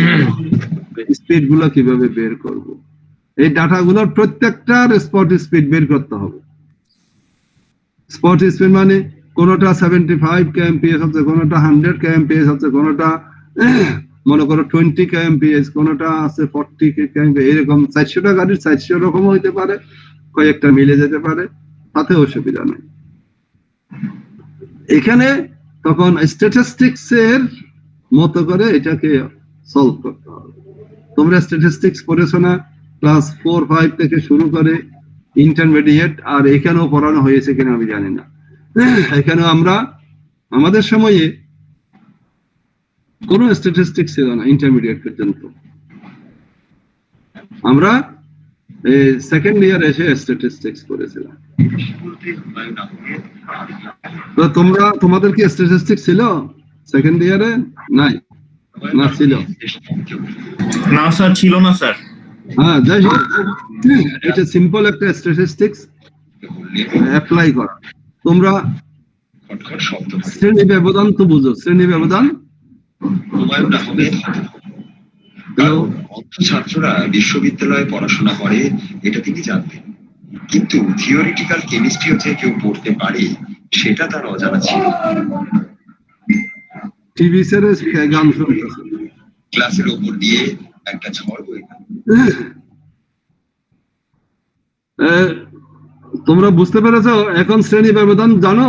স্পিড গুলো কিভাবে বের করব, এই ডাটাগুলোর প্রত্যেকটার স্পট স্পিড বের করতে হবে। স্পট স্পিড মানে কোনটা 75 kmph হচ্ছে, কোনটা 100 kmph হচ্ছে, কোনটা মনে করো 20 kmph, কোনটা আছে 40 kmph, এরকম 400টা গাড়ির 400 রকম হইতে পারে, কয়েকটা মিলে যেতে পারে, তাতে অসুবিধা নেই। এখানে তখন স্ট্যাটিস্টিক্স এর মতো করে এটাকে সলভ করতে হবে। তোমরা স্ট্যাটিস্টিক্স পড়েছো না, ক্লাস 4-5 থেকে শুরু করে ইন্টারমিডিয়েট, আর এখানেও পড়ানো হয়েছে কিনা আমি জানি না। এখানেও আমরা, আমাদের সময়ে কোনো স্ট্যাটিস্টিক্স ছিল না ইন্টারমিডিয়েট পর্যন্ত, আমরা সেকেন্ড ইয়ার এসে স্ট্যাটিস্টিক্স করেছিলাম। তো তোমাদের কি স্ট্যাটিস্টিক্স ছিল সেকেন্ড ইয়ারে? নাই না? ছিল না স্যার, ছিল না স্যার। হ্যাঁ, যাই হোক, এটা সিম্পল একটা স্ট্যাটিস্টিক্স অ্যাপ্লাই করা। তোমরা শ্রেণী ব্যবধান তো বুঝো, শ্রেণী ব্যবধান। ছাত্ররা বিশ্ববিদ্যালয়ে পড়াশোনা করে এটা তিনি জানতেন, কিন্তু থিওরিটিক্যাল কেমিস্ট্রিও যে কেউ পড়তে পারে সেটা তার অজানা ছিল। টিভি সিরিজ গান শুনতেছে, ক্লাসের উপর দিয়ে একটা ঝড় বয়ে গেল। তোমরা বুঝতে পেরেছো এখন শ্রেণী ব্যবধান জানো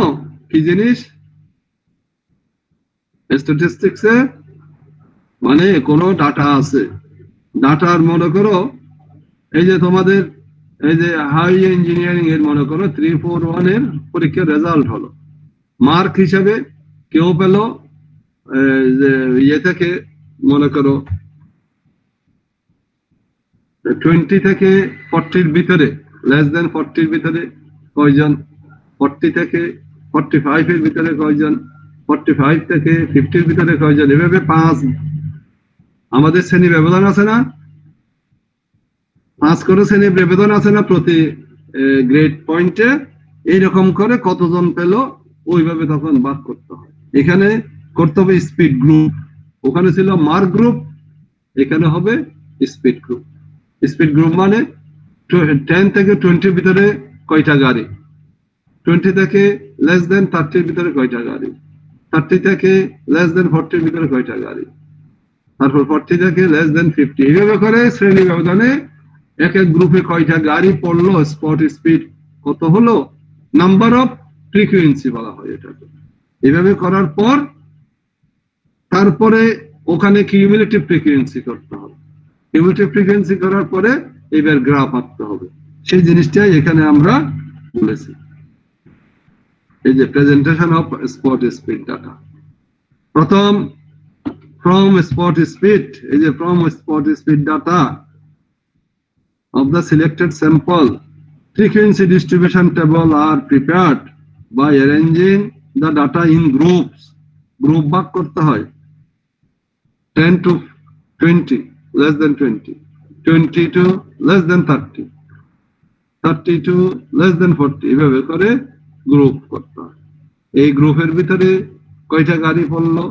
কি জিনিস? স্ট্যাটিস্টিক্সে মানে কোনো ডাটা আছে, ডাটার মনে করো এই যে তোমাদের এই যে হাই ইঞ্জিনিয়ারিং এর মনে করো 341 এর পরীক্ষার রেজাল্ট হলো, মার্ক হিসাবে কেউ পেল যে ইয়ে থেকে মনে করো 20 থেকে 40 এর ভিতরে, লেস দেন 40 এর ভিতরে কয়জন, 40 থেকে 45 এর ভিতরে কয়জন, 45 থেকে 50 এর ভিতরে কয়জন, এভাবে 5 আমাদের শ্রেণী ব্যবধান আছে না, 5 করে শ্রেণী ব্যবধান আছে না প্রতি গ্রেড পয়েন্টে, এইরকম করে কতজন পেল ওইভাবে তখন ভাগ করতে হয়। এখানে করতে হবে স্পিড গ্রুপ, ওখানে ছিল মার্ক গ্রুপ, এখানে হবে স্পিড গ্রুপ। স্পিড গ্রুপ মানে 10 থেকে 20 ভিতরে কয়টা গাড়ি, 20 থেকে লেস দেন 30 ভিতরে কয়টা গাড়ি, 30 থেকে লেস দেন 40 ভিতরে কয়টা গাড়ি, তারপর 40 থেকে লেস দেন 50, এইভাবে করে শ্রেণী ব্যবধানে এক এক গ্রুপে কয়টা গাড়ি পড়লো, স্পট স্পিড কত হলো, নাম্বার অফ ফ্রিকুয়েন্সি বলা হয় এটাকে। এইভাবে করার পর তারপরে ওখানে কিউমুলেটিভ ফ্রিকুয়েন্সি করতে হবে, কিউমুলেটিভ ফ্রিকুয়েন্সি করার পরে এবার গ্রাফ আঁকতে হবে, সেই জিনিসটাই এখানে আমরা বলেছি। এই যে presentation of spot speed data, প্রথম from spot speed, এই যে from spot speed data of the selected sample, frequency distribution table are prepared by arranging the data in groups, group ভাগ করতে হয় 10 to 20, less than 20, 20 to less than 30, 30 to less than 40, এভাবে করে group করতে হয়। এই গ্রুপের ভিতরে কয়টা গাড়ি পড়লো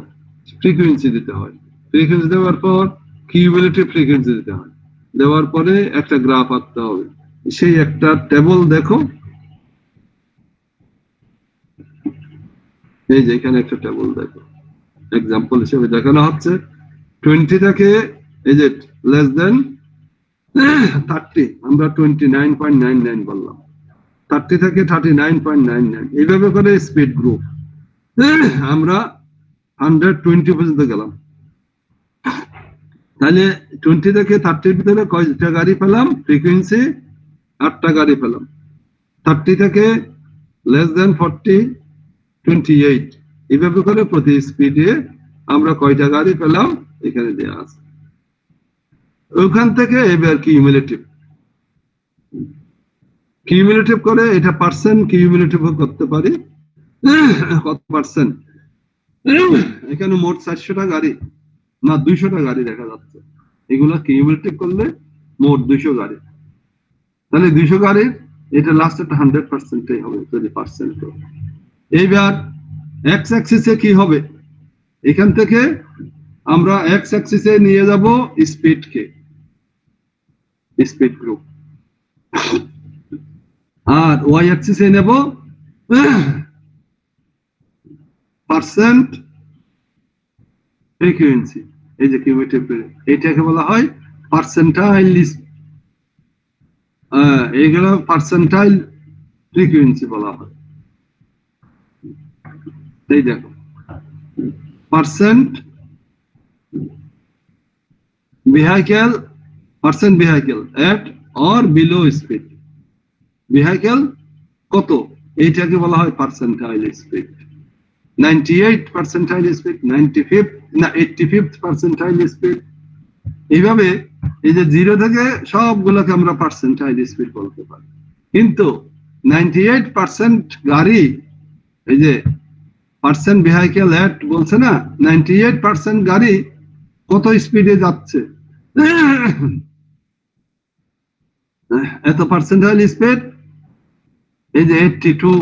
ফ্রিকুয়েন্সি দিতে হয়, ফ্রিকুয়েন্সি দেওয়ার পর কিউমুলেটিভ ফ্রিকুয়েন্সি দিতে হয়, দেওয়ার পরে একটা গ্রাফ আঁকতে হবে, সেই একটা টেবল দেখো, এই যে এখানে একটা টেবল দেখো, এক্সাম্পল হিসেবে দেখানো হচ্ছে 20 থেকে এই যে লেস দেন 30 আমরা 29.99 বললাম, 30 থেকে 39.99, এইভাবে করে স্পিড গ্রুপ আমরা 120 পর্যন্ত গেলাম। তাহলে 20 থেকে 30 এর ভিতরে কয়টা গাড়ি পেলাম, ফ্রিকুয়েন্সি 8টা গাড়ি পেলাম, 30 থেকে লেস দেন 40 28, এইভাবে করে প্রতি স্পিডে আমরা কয়টা গাড়ি পেলাম এখানে দেওয়া আছে। ওখান থেকে এবার কিউমুলেটিভ, কিউমুলেটিভ করে এটা পার্সেন্ট কিউমুলেটিভ করতে পারি, কত পার্সেন্ট, এখানে মোট 400টা গাড়ি না 200টা গাড়ি দেখা যাচ্ছে, এগুলা কিউমুলেটিভ করলে মোট 200 গাড়ি, তাহলে 200 গাড়ির এটা লাস্ট একটা 100%ই হবে যদি পার্সেন্ট। এইবার এক্স অ্যাক্সিসে কি হবে, এখান থেকে আমরা এক্স অ্যাক্সিসে নিয়ে যাব স্পিডকে, স্পিড গ্রুপ, আর ওয়াই অ্যাক্সিসে নেব পার্সেন্ট ফ্রিকুয়েন্সি, এই যে কিউমুলেটিভ, এইটাকে বলা হয় পার্সেন্টাইল, এইগুলো পার্সেন্টাইল ফ্রিকুয়েন্সি বলা হয়। এই দেখো percent vehicle, percent vehicle at or below speed, vehicle কত, এইটাকে বলা হয় পার্সেন্টাইল স্পিড, 98 পার্সেন্টাইল স্পিড, 95 না 85th পার্সেন্টাইল স্পিড, এইভাবে এই যে 0 থেকে সবগুলোকে আমরা পার্সেন্টাইল স্পিড বলতে পারি। কিন্তু 98% গাড়ি, এই যে পার্সেন্ট ভেহিকল এট বলছে না, 98% গাড়ি কত স্পিডে যাচ্ছে, এত পার্সেন্টাইল স্পিড, এই যে 82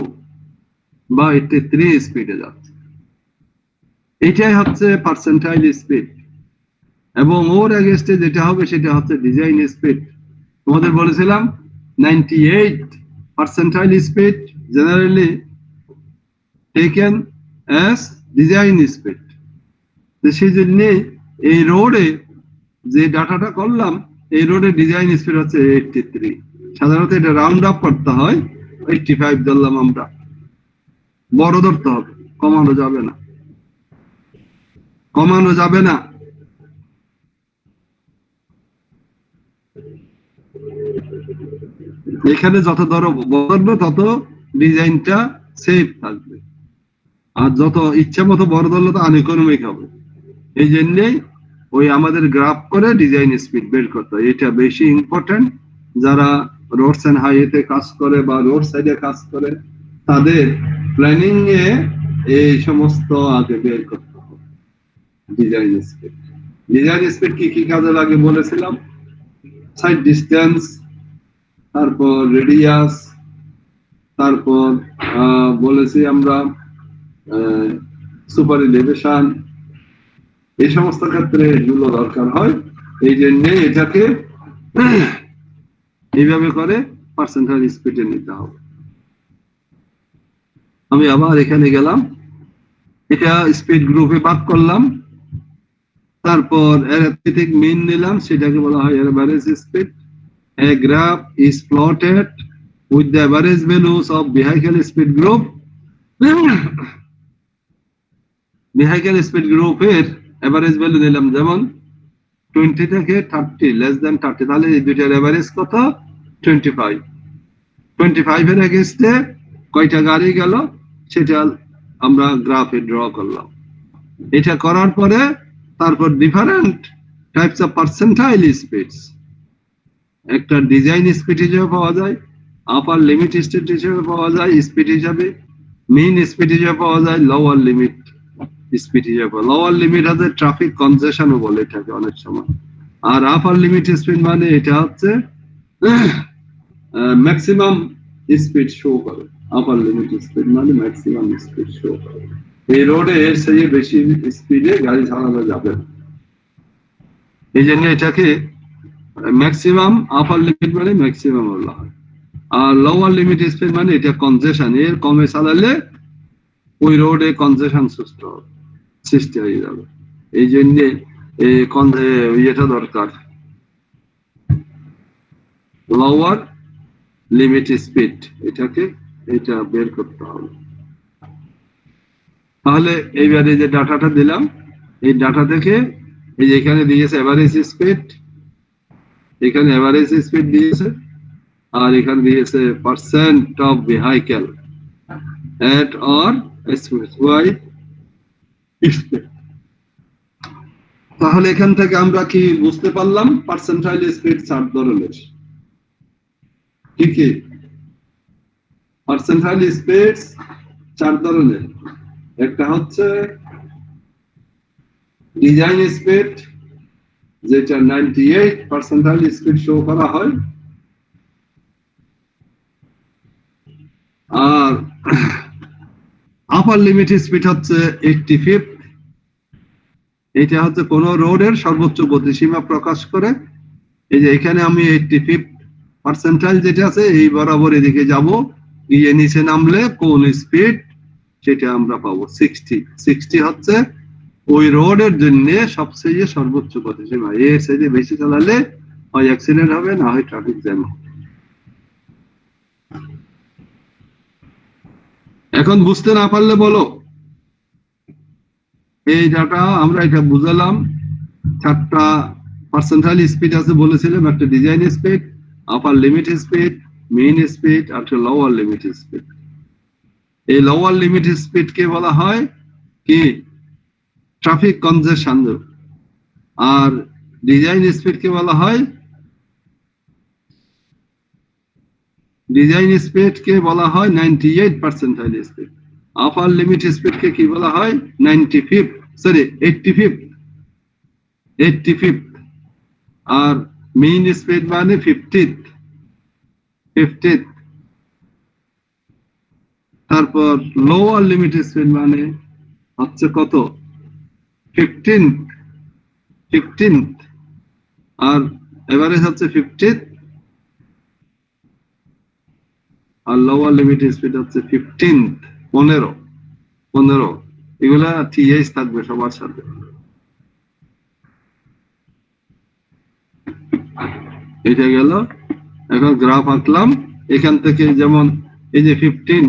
বা 83 স্পিডে যাচ্ছে, এটাই হচ্ছে পার্সেন্টাইল স্পিড। এবং ওর এগেইনস্টে যেটা হবে সেটা হচ্ছে ডিজাইন স্পিড। তোমাদের বলেছিলাম 98 percentile speed generally taken as design speed. সেই জন্য এই রোডে যে ডাটাটা করলাম, এই রোডে ডিজাইন স্পিড হচ্ছে 83। সাধারণত এটা রাউন্ড আপ করতে হয়, 85 ধরলাম আমরা, বড় ধরতে হবে, কমানো যাবে না, কমানো যাবে না। এখানে যত বড় তত ডিজাইনটা সেফ থাকবে, আর যত ইচ্ছা মতো বড় ধরলে তো আনইকোনমিক হবে। এই জন্যই ওই আমাদের গ্রাফ করে ডিজাইন স্পিড বের করতে হয়, এটা বেশি ইম্পর্টেন্ট। যারা রোডস এন্ড হাইওয়েতে কাজ করে বা রোড সাইডে কাজ করে তাদের প্ল্যানিং এ এই সমস্ত আগে বের করতে হবে। ডিজাইন স্পিড, ডিজাইন স্পিড কি কি কাজে লাগে বলেছিলাম, সাইড ডিস্টেন্স, তারপর রেডিয়াস, তারপর বলেছি আমরা সুপার এলিভেশন, এই সমস্ত ক্ষেত্রে এগুলো দরকার হয়। এই জন্য এটাকে এইভাবে করে পার্সেন্টাইল স্পিডে নিতে হবে। আমি আবার এখানে গেলাম, এটা স্পিড গ্রুপে ভাগ করলাম, তারপর অ্যারিথমেটিক মিন নিলাম, সেটাকে বলা হয় average speed. A graph is plotted with the average values of vehicle speed group. Vehicle speed group এর average value নিলাম, যেমন 20 থেকে 30, less than 30, তাহলে এই দুইটার এভারেজ কত? 25। 25 এর এগেইনস্টে কয়টা গাড়ি গেল সেটা আমরা গ্রাফে ড্র করলাম। এটা করার পরে তারপর different types of percentile speeds, একটা ডিজাইন স্পিড হিসেবে পাওয়া যায়, আপার লিমিট স্পিড হিসেবে পাওয়া যায় স্পিড হিসাবে, মিন স্পিড হিসেবে পাওয়া যায়, লোয়ার লিমিট স্পিড হিসেবে। লোয়ার লিমিট আছে ট্রাফিক কনজেশনও বলে এটাকে অনেক সময়, আর আপার লিমিট স্পিড মানে এটা হচ্ছে ম্যাক্সিমাম স্পিড শো করে। আপার লিমিট স্পিড মানে ম্যাক্সিমাম স্পিড শো করে। এই রোডে এর চেয়ে বেশি স্পিডে গাড়ি চালানো যাবে না, এই জন্য এটাকে ম্যাক্সিমাম, আপার লিমিট মানে ম্যাক্সিমাম বলা হয়। আর লোয়ার লিমিট স্পিড মানে এটা কনজেশন, এর কমে চালালে ওই রোডে কনজেশন সৃষ্টি হয়ে যাবে। এই জন্য এটা দরকার, লোয়ার লিমিট স্পিড, এটা বের করতে হবে। তাহলে এইবারে যে ডাটাটা দিলাম, এই ডাটা থেকে এই যে এখানে দিয়েছে এভারেজ স্পিড, এখানে এভারেজ স্পিড দিয়েছে, আর এখানে দিয়েছে percent of vehicle at or specify speed. তাহলে এখান থেকে আমরা কি বুঝতে পারলাম? পার্সেন্টাইল স্পিড 4 ধরনের। কি কি? পার্সেন্টাইল স্পিড 4 ধরনের। একটা হচ্ছে ডিজাইন স্পিড, যেটা 98 পার্সেন্টাইল স্পিড শো করা হয়, আর আপার লিমিট স্পিড হচ্ছে 85। এটা হচ্ছে কোন রোডের সর্বোচ্চ গতিসীমা প্রকাশ করে। এই যে এখানে আমি 85 পার্সেন্টাইল যেটা আছে এই বরাবর এদিকে যাব, গিয়ে নিচে নামলে কোন স্পিড সেটা আমরা পাবো 60। 60 হচ্ছে ওই রোডের জন্য সবচেয়ে সর্বোচ্চ গতিসীমা, এর চেয়ে বেশি চালালে হয় অ্যাক্সিডেন্ট হবে, না হয় ট্রাফিক জ্যাম হবে। এখন বুঝতে না পারলে বলো। এই ডাটা আমরা এটা বুঝালাম, 4টা পার্সেন্টাইল স্পিড আছে বলেছিলাম, একটা design speed, upper limit speed, main speed, আর একটা লোয়ার লিমিট স্পিড। এই লোয়ার লিমিট স্পিড কে বলা হয় কি? Traffic congestion. আর ডিজাইন স্পিড কে বলা হয়, ডিজাইন স্পিড কে বলা হয় 98 percentile speed. Upper limit speed কে কি বলা হয়? 85। আর মেইন স্পিড মানে 50th। তারপর লোয়ার লিমিট স্পিড মানে হচ্ছে কত? 15th। আর এভারেজ হচ্ছে 50th, আর লোয়ার লিমিট স্পিড হচ্ছে 15। এগুলা টিএস থাকবে সবার সাথে। এটা গেল। এখন গ্রাফ আঁকলাম, এখান থেকে যেমন এই যে 15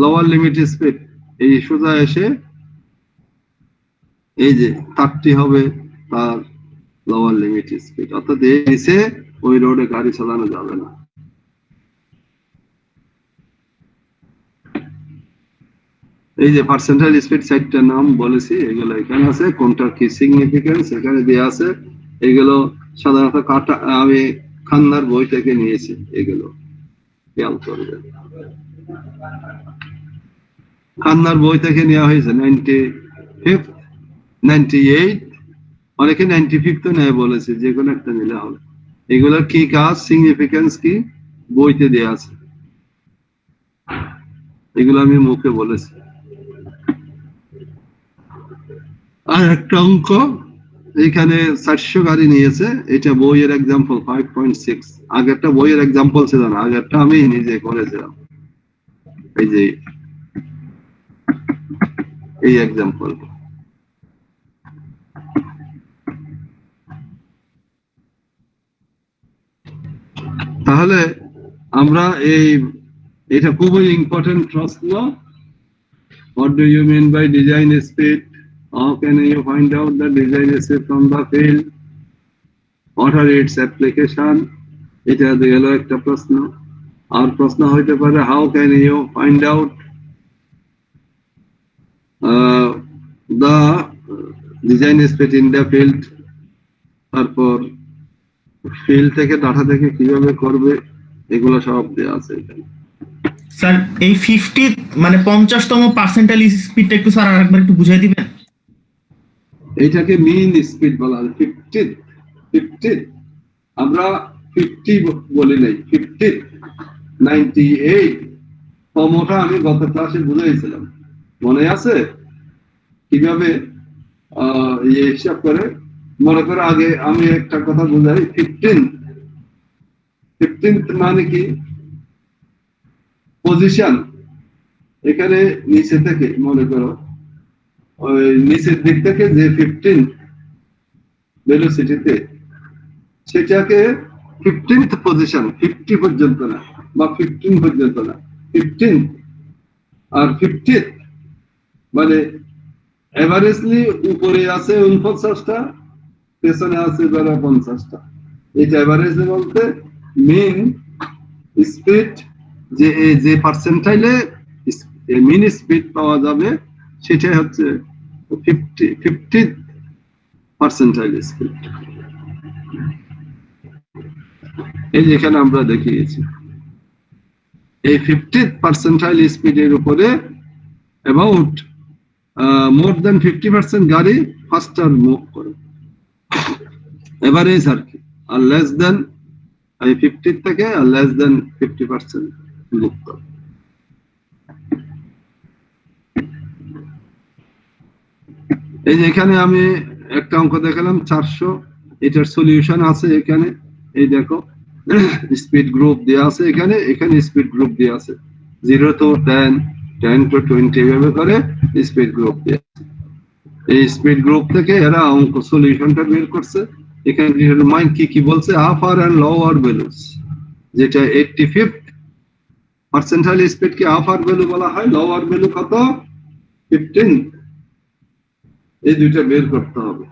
লোয়ার লিমিট স্পিড, এই সোজা এসে এই যে 30 হবে তার লোয়ার লিমিট স্পিড, অর্থাৎ এই নিচে ওই রোডে গাড়ি চালানো যাবে না। এই যে পার্সেন্টাইল স্পিড সাইটটার নাম বলেছি, এগুলো এখানে আছে, কোনটা কি সিগনিফিকেন্স এখানে দেওয়া আছে। এগুলো সাধারণত আমি খান্নার বই থেকে নিয়েছি, এগুলো খেয়াল করবেন। খান্নার বই থেকে নেওয়া হয়েছে 95, 98, অনেকে 95 তো নেয় বলেছে, যে কোনো একটা নিলে হবে। এগুলোর কি কাজ, সিগনিফিকেন্স কি, বইতে দেওয়া আছে, এগুলো আমি মুখে বলেছি। আর একটা অঙ্ক এখানে 400 গাড়ি নিয়েছে, এটা বইয়ের এক্সাম্পল 5.6। আগেরটা বইয়ের এক্সাম্পল ছিল না, আগেরটা আমি নিজে করেছিলাম। এই যে এই এক্সাম্পল, তাহলে আমরা এটা খুবই ইম্পর্টেন্ট প্রশ্ন। What do you mean by design speed? How can you find out the design speed from the field? What are its application? এটা গেল একটা প্রশ্ন। আর প্রশ্ন হইতে পারে, how can you find out the design speed in the field? তারপর field থেকে data থেকে কিভাবে করবে, এগুলো সব দেওয়া আছে এখানে। স্যার এই 50 মানে 50তম পার্সেন্টাইল স্পিডটা একটু স্যার আরেকবার একটু বুঝাই দিবেন। এইটাকে মিন স্পিড বলা হয়। 50 আমরা 50 বলি নাই, 50, 98 তমটা আমি গত ক্লাসে বুঝাইছিলাম, মনে আছে কিভাবে হিসাব করে। মনে করে আগে আমি একটা কথা বুঝাই, 15 মানে কি, পজিশন। এখানে নিচে থেকে মনে করো, ওই নিচের দিক থেকে যে 15 ভেলোসিটিতে, সেটাকে 15th পজিশন, 50 পর্যন্ত না বা 15 পর্যন্ত না, 15 আর 50 মানে এভারেজলি উপরে আছে 49টা, পেছনে আছে 50টা। এটা এভারেজলি বলতে মিন স্পিড, যে পার্সেন্টাইলে মিন স্পিড পাওয়া যাবে সেটাই হচ্ছে 50 পার্সেন্টাইল স্পিড। এই যেখানে আমরা দেখিয়েছি, এই 50 পার্সেন্টাইল স্পিডের উপরে অ্যাবাউট মোর দেন 50% গাড়ি ফাস্টার মুভ করে, এভারেজ আর কি। আর লেস দেন 50 থেকে আর লেস দেন 50% মুভ করে। এই যে এখানে আমি একটা অঙ্ক দেখালাম 400, এটার সলিউশন আছে এখানে। এই দেখো স্পিড গ্রুপ দেওয়া আছে এখানে, এখানে স্পিড গ্রুপ দেওয়া আছে 0 to 10, 10 to 20 এভাবে করে স্পিড গ্রুপ দেওয়া আছে। এই স্পিড গ্রুপ থেকে এরা অঙ্ক সলিউশনটা বের করছে। এখানে মাইন্ড কি বলছে, আপার এন্ড লোয়ার ভ্যালুস, যেটা 85th পার্সেন্টাইল স্পিড কে আপার ভ্যালু বলা হয়, লোয়ার ভ্যালু কত 15, এই দুইটা বের করতে হবে।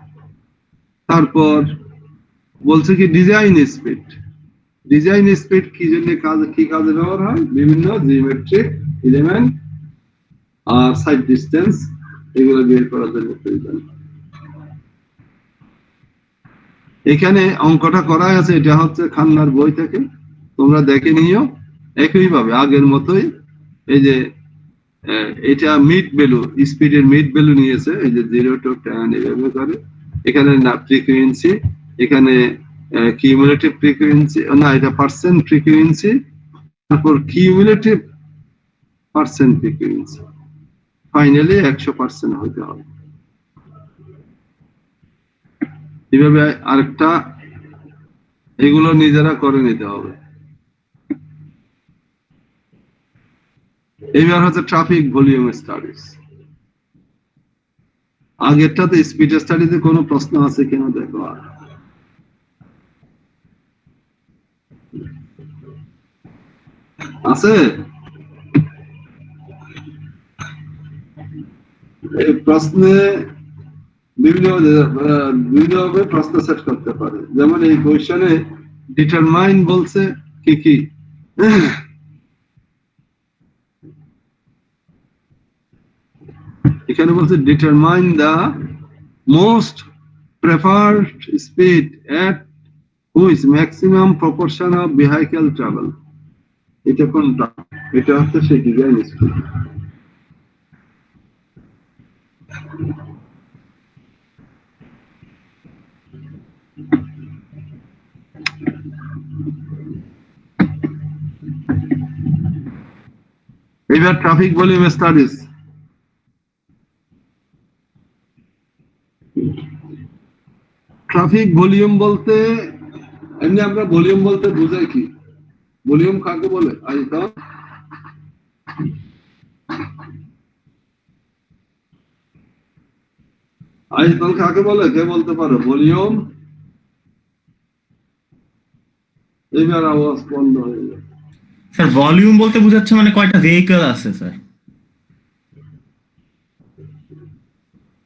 তারপর বলছে কি ডিজাইন স্পিড, ডিজাইন স্পিড কি জন্য কি কাজে ব্যবহার হয়, বিভিন্ন জিওমেট্রিক এলিমেন্ট আর সাইড ডিসটেন্স এগুলো বের করার জন্য প্রয়োজন। এখানে অঙ্কটা করা আছে, এটা হচ্ছে খান্নার বই থেকে, তোমরা দেখে নিও। একইভাবে আগের মতোই এই যে এটা মিড ভ্যালু, স্পিডের মিড ভ্যালু নিয়েছে, এই যে 0 to 10 এভাবে করে। এখানে না ফ্রিকোয়েন্সি, এখানে কিউমুলেটিভ ফ্রিকোয়েন্সি না, এটা পার্সেন্ট ফ্রিকোয়েন্সি, তারপর কিউমুলেটিভ পার্সেন্ট ফ্রিকোয়েন্সি, ফাইনালি 100% হতে হবে। এইভাবে আরেকটা, এগুলো নিজেরা করে নিতে হবে। এইবার হচ্ছে ট্রাফিক ভলিউম স্টাডিজ। আগেরটাতে স্পিড স্টাডিতে কোনো প্রশ্ন আছে কিনা দেখো। আছে? এই প্রশ্নে বিভিন্নভাবে প্রশ্ন সেট করতে পারে। যেমন এই কোয়েশ্চনে ডিটারমাইন বলছে কি কি, এখানে বলছে determine the most preferred speed at which maximum proportion of vehicle travel. এটা কোনটা? এটা হচ্ছে সেই ডিজাইন স্পিড। এবার traffic volume studies. Traffic volume বলতে এমনি আমরা ভলিউম বলতে বুঝাই কি? ভলিউম কাকে বলে? আয়তন। আয়তন কাকে বলে? কে বলতে পারো? ভলিউম। এবার আওয়াজ বন্ধ হয়ে যায়। স্যার ভলিউম বলতে বোঝাচ্ছে মানে কয়টা ভেহিকল আছে স্যার?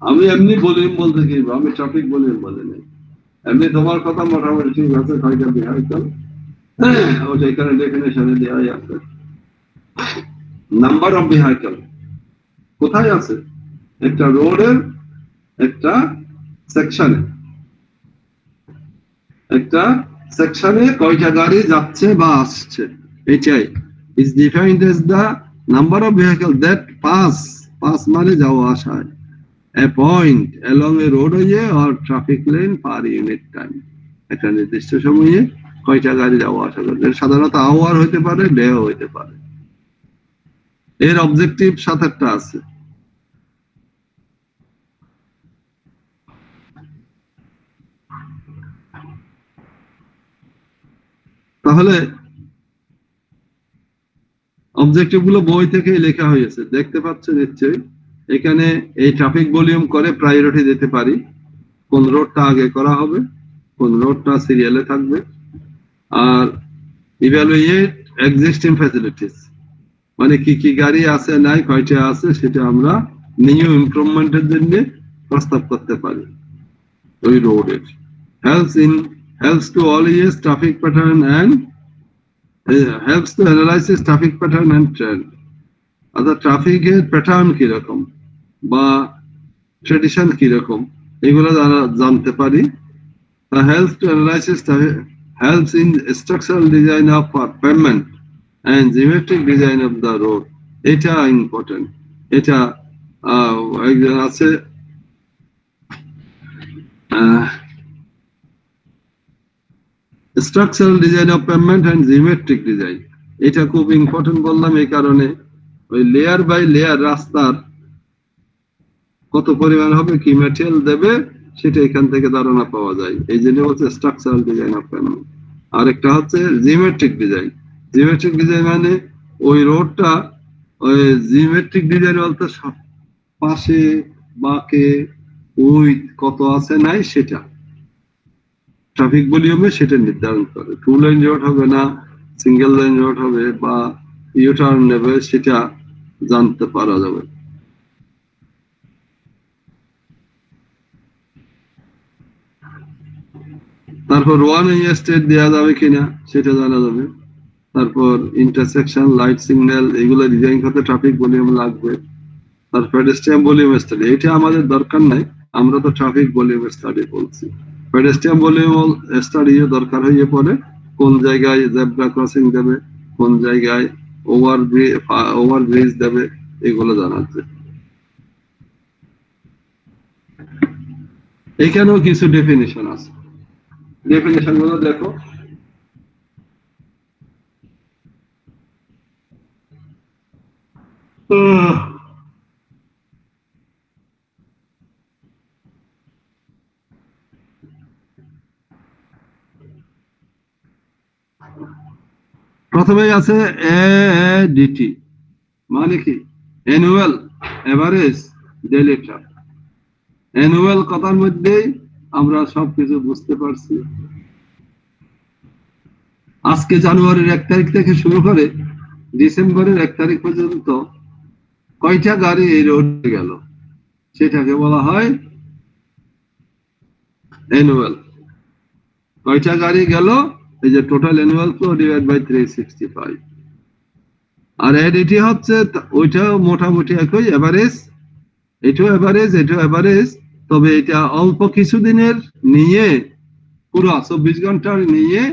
আমি এমনি ভলিউম বলতে কি, আমি ট্রাফিক ভলিউম বলিনি। এমনি তোমার কথা মোটামুটি ঠিক আছে, কয়টা ভেহিকল ওটা এখানে ডেফিনেশনে দেওয়াই আছে। নাম্বার অফ ভেহিকল কোথায় আছে? একটা রোডের একটা সেকশনে, একটা সেকশনে কয়টা গাড়ি যাচ্ছে বা আসছে, এটাই is defined as the number of vehicle that pass মানে যাওয়া আসায় a point along a roadway or traffic lane per unit time। একটা নির্দিষ্ট সময়ে কয়টা গাড়ি যাওয়া আসা করে, সাধারণত আওয়ার হইতে পারে, ডেও হইতে পারে। এর অবজেক্টিভ 7-8টা আছে। তাহলে অবজেক্টিভ গুলো বই থেকে লেখা হয়েছে, দেখতে পাচ্ছ নিশ্চয়ই। এখানে এই ট্রাফিক ভলিউম করে প্রায়োরিটি দিতে পারি, কোন রোডটা আগে করা হবে, কোন রোডটা সিরিয়ালে থাকবে। আর ইভ্যালুয়েট এক্সিস্টিং ফ্যাসিলিটিস মানে কি কি গাড়ি আছে নাই, কয়টা আছে, সেটা আমরা নিউ ইমপ্রুভমেন্টের জন্য প্রস্তাব করতে পারি ওই রোডের। helps to always traffic pattern and helps to analyze traffic pattern and trend। অর্থাৎ ট্রাফিকের প্যাটার্ন কিরকম বা ট্রেডিশন কিরকম, এগুলো জানতে পারি। helps to analyze helps in structural design of pavement and geometric design of the road। এটা ইম্পর্টেন্ট। এটা একজন আছে structural design of pavement and geometric design. এটা খুব ইম্পর্টেন্ট বললাম এই কারণে, ওই লেয়ার বাই লেয়ার রাস্তার কত পরিমাণ হবে, কি ম্যাটেরিয়াল দেবে, সেটা এখান থেকে ধারণা পাওয়া যায়। এই জন্য হচ্ছে স্ট্রাকচারাল ডিজাইন অফ পেভমেন্ট। আর একটা হচ্ছে জিওমেট্রিক ডিজাইন। জিওমেট্রিক ডিজাইন মানে ওই রোডটা, ওই জিওমেট্রিক ডিজাইন বলতে পাশে বাঁকে ওই কত আছে নাই, সেটা ট্রাফিক ভলিউমে সেটা নির্ধারণ করে। 2 লাইন রোড হবে না, সিঙ্গেল লাইন রোড হবে বা ইউটার্ন নেবে, সেটা জানতে পারা যাবে। তারপর ওয়ান ওয়ে স্টেট দেওয়া যাবে কিনা সেটা জানা যাবে। তারপর ইন্টারসেকশন, লাইট সিগন্যাল, এগুলো ডিজাইন করতে ট্রাফিক ভলিউম লাগবে। তারপর পেডেস্ট্রিয়ান ভলিউম স্টাডি, এটা আমাদের দরকার নাই, আমরা তো ট্রাফিক ভলিউম স্টাডি বলছি। পেডেস্ট্রিয়ান ভলিউম স্টাডিও দরকার হয়ে পড়ে, কোন জায়গায় জেব্রা ক্রসিং দেবে, কোন জায়গায় ওভারব্রিজ দেবে, এগুলো জানাচ্ছে। এখানেও কিছু ডেফিনিশন আছে, ডেফিনিশন গুলো দেখো। প্রথমেই আছে এডিটি মানে কি, annual average daily traffic. Annual কথার মধ্যেই আমরা সবকিছু বুঝতে পারছি। আজকে জানুয়ারির 1 তারিখ থেকে শুরু করে ডিসেম্বরের 1 তারিখ পর্যন্ত কয়টা গাড়ি এই রোডে গেল, সেটাকে বলা হয় অ্যানুয়াল কয়টা গাড়ি গেল, এই যে total annual flow divide by 365। আর এটি হচ্ছে ওইটা মোটামুটি একই এভারেজ, এটাও এভারেজ, এটাও এভারেজ, তবে এটা অল্প কিছুদিনের নিয়ে পুরো 24 ঘন্টার নিয়ে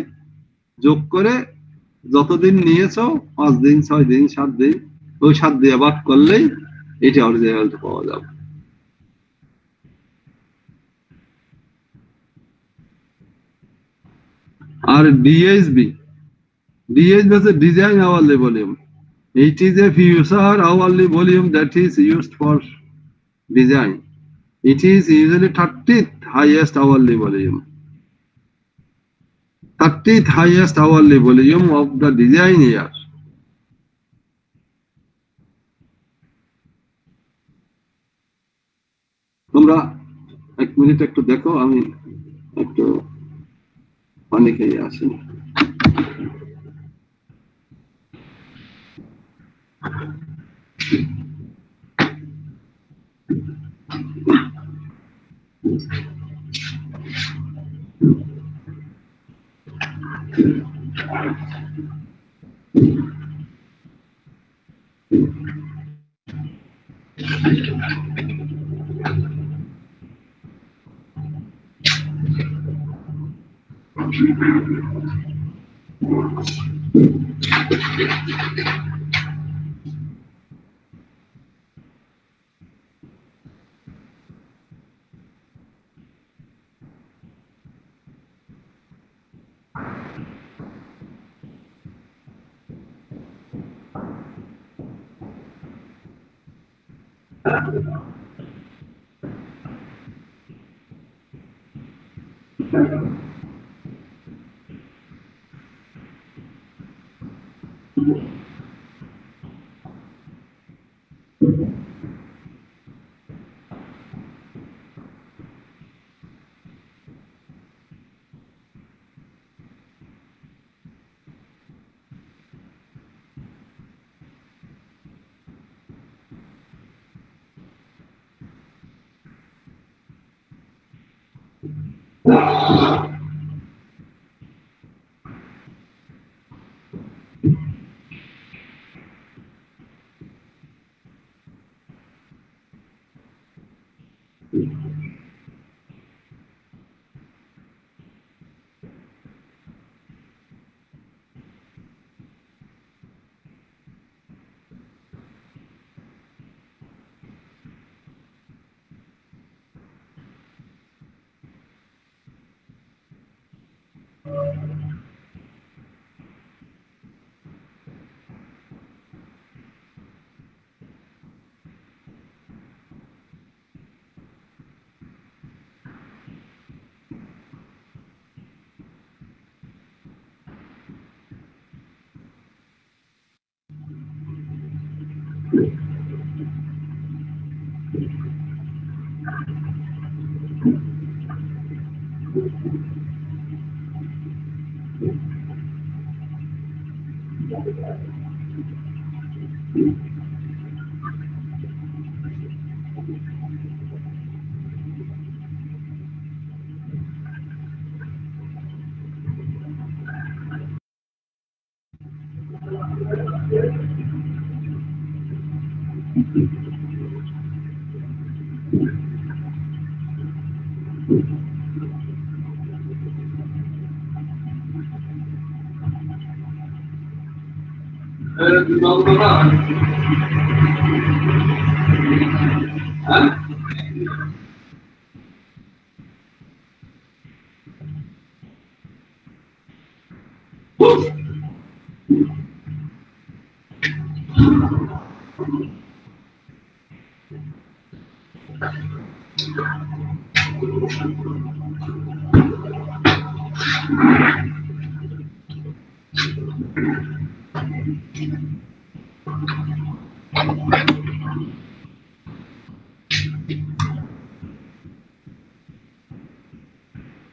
যোগ করে যতদিন নিয়েছো 5 দিন 6 দিন 7 দিন, ওই 7 দিয়ে ভাগ করলেই এটা অরিজিনালটা পাওয়া যাবে। আর ডিএসবি হচ্ছে design hourly volume. It is a future hourly volume that is used for design. It is usually 30th highest hourly volume. 30th highest hourly volume of the design year. তোমরা 1 মিনিট একটু দেখো, আমি একটু পানি খেয়ে আসি।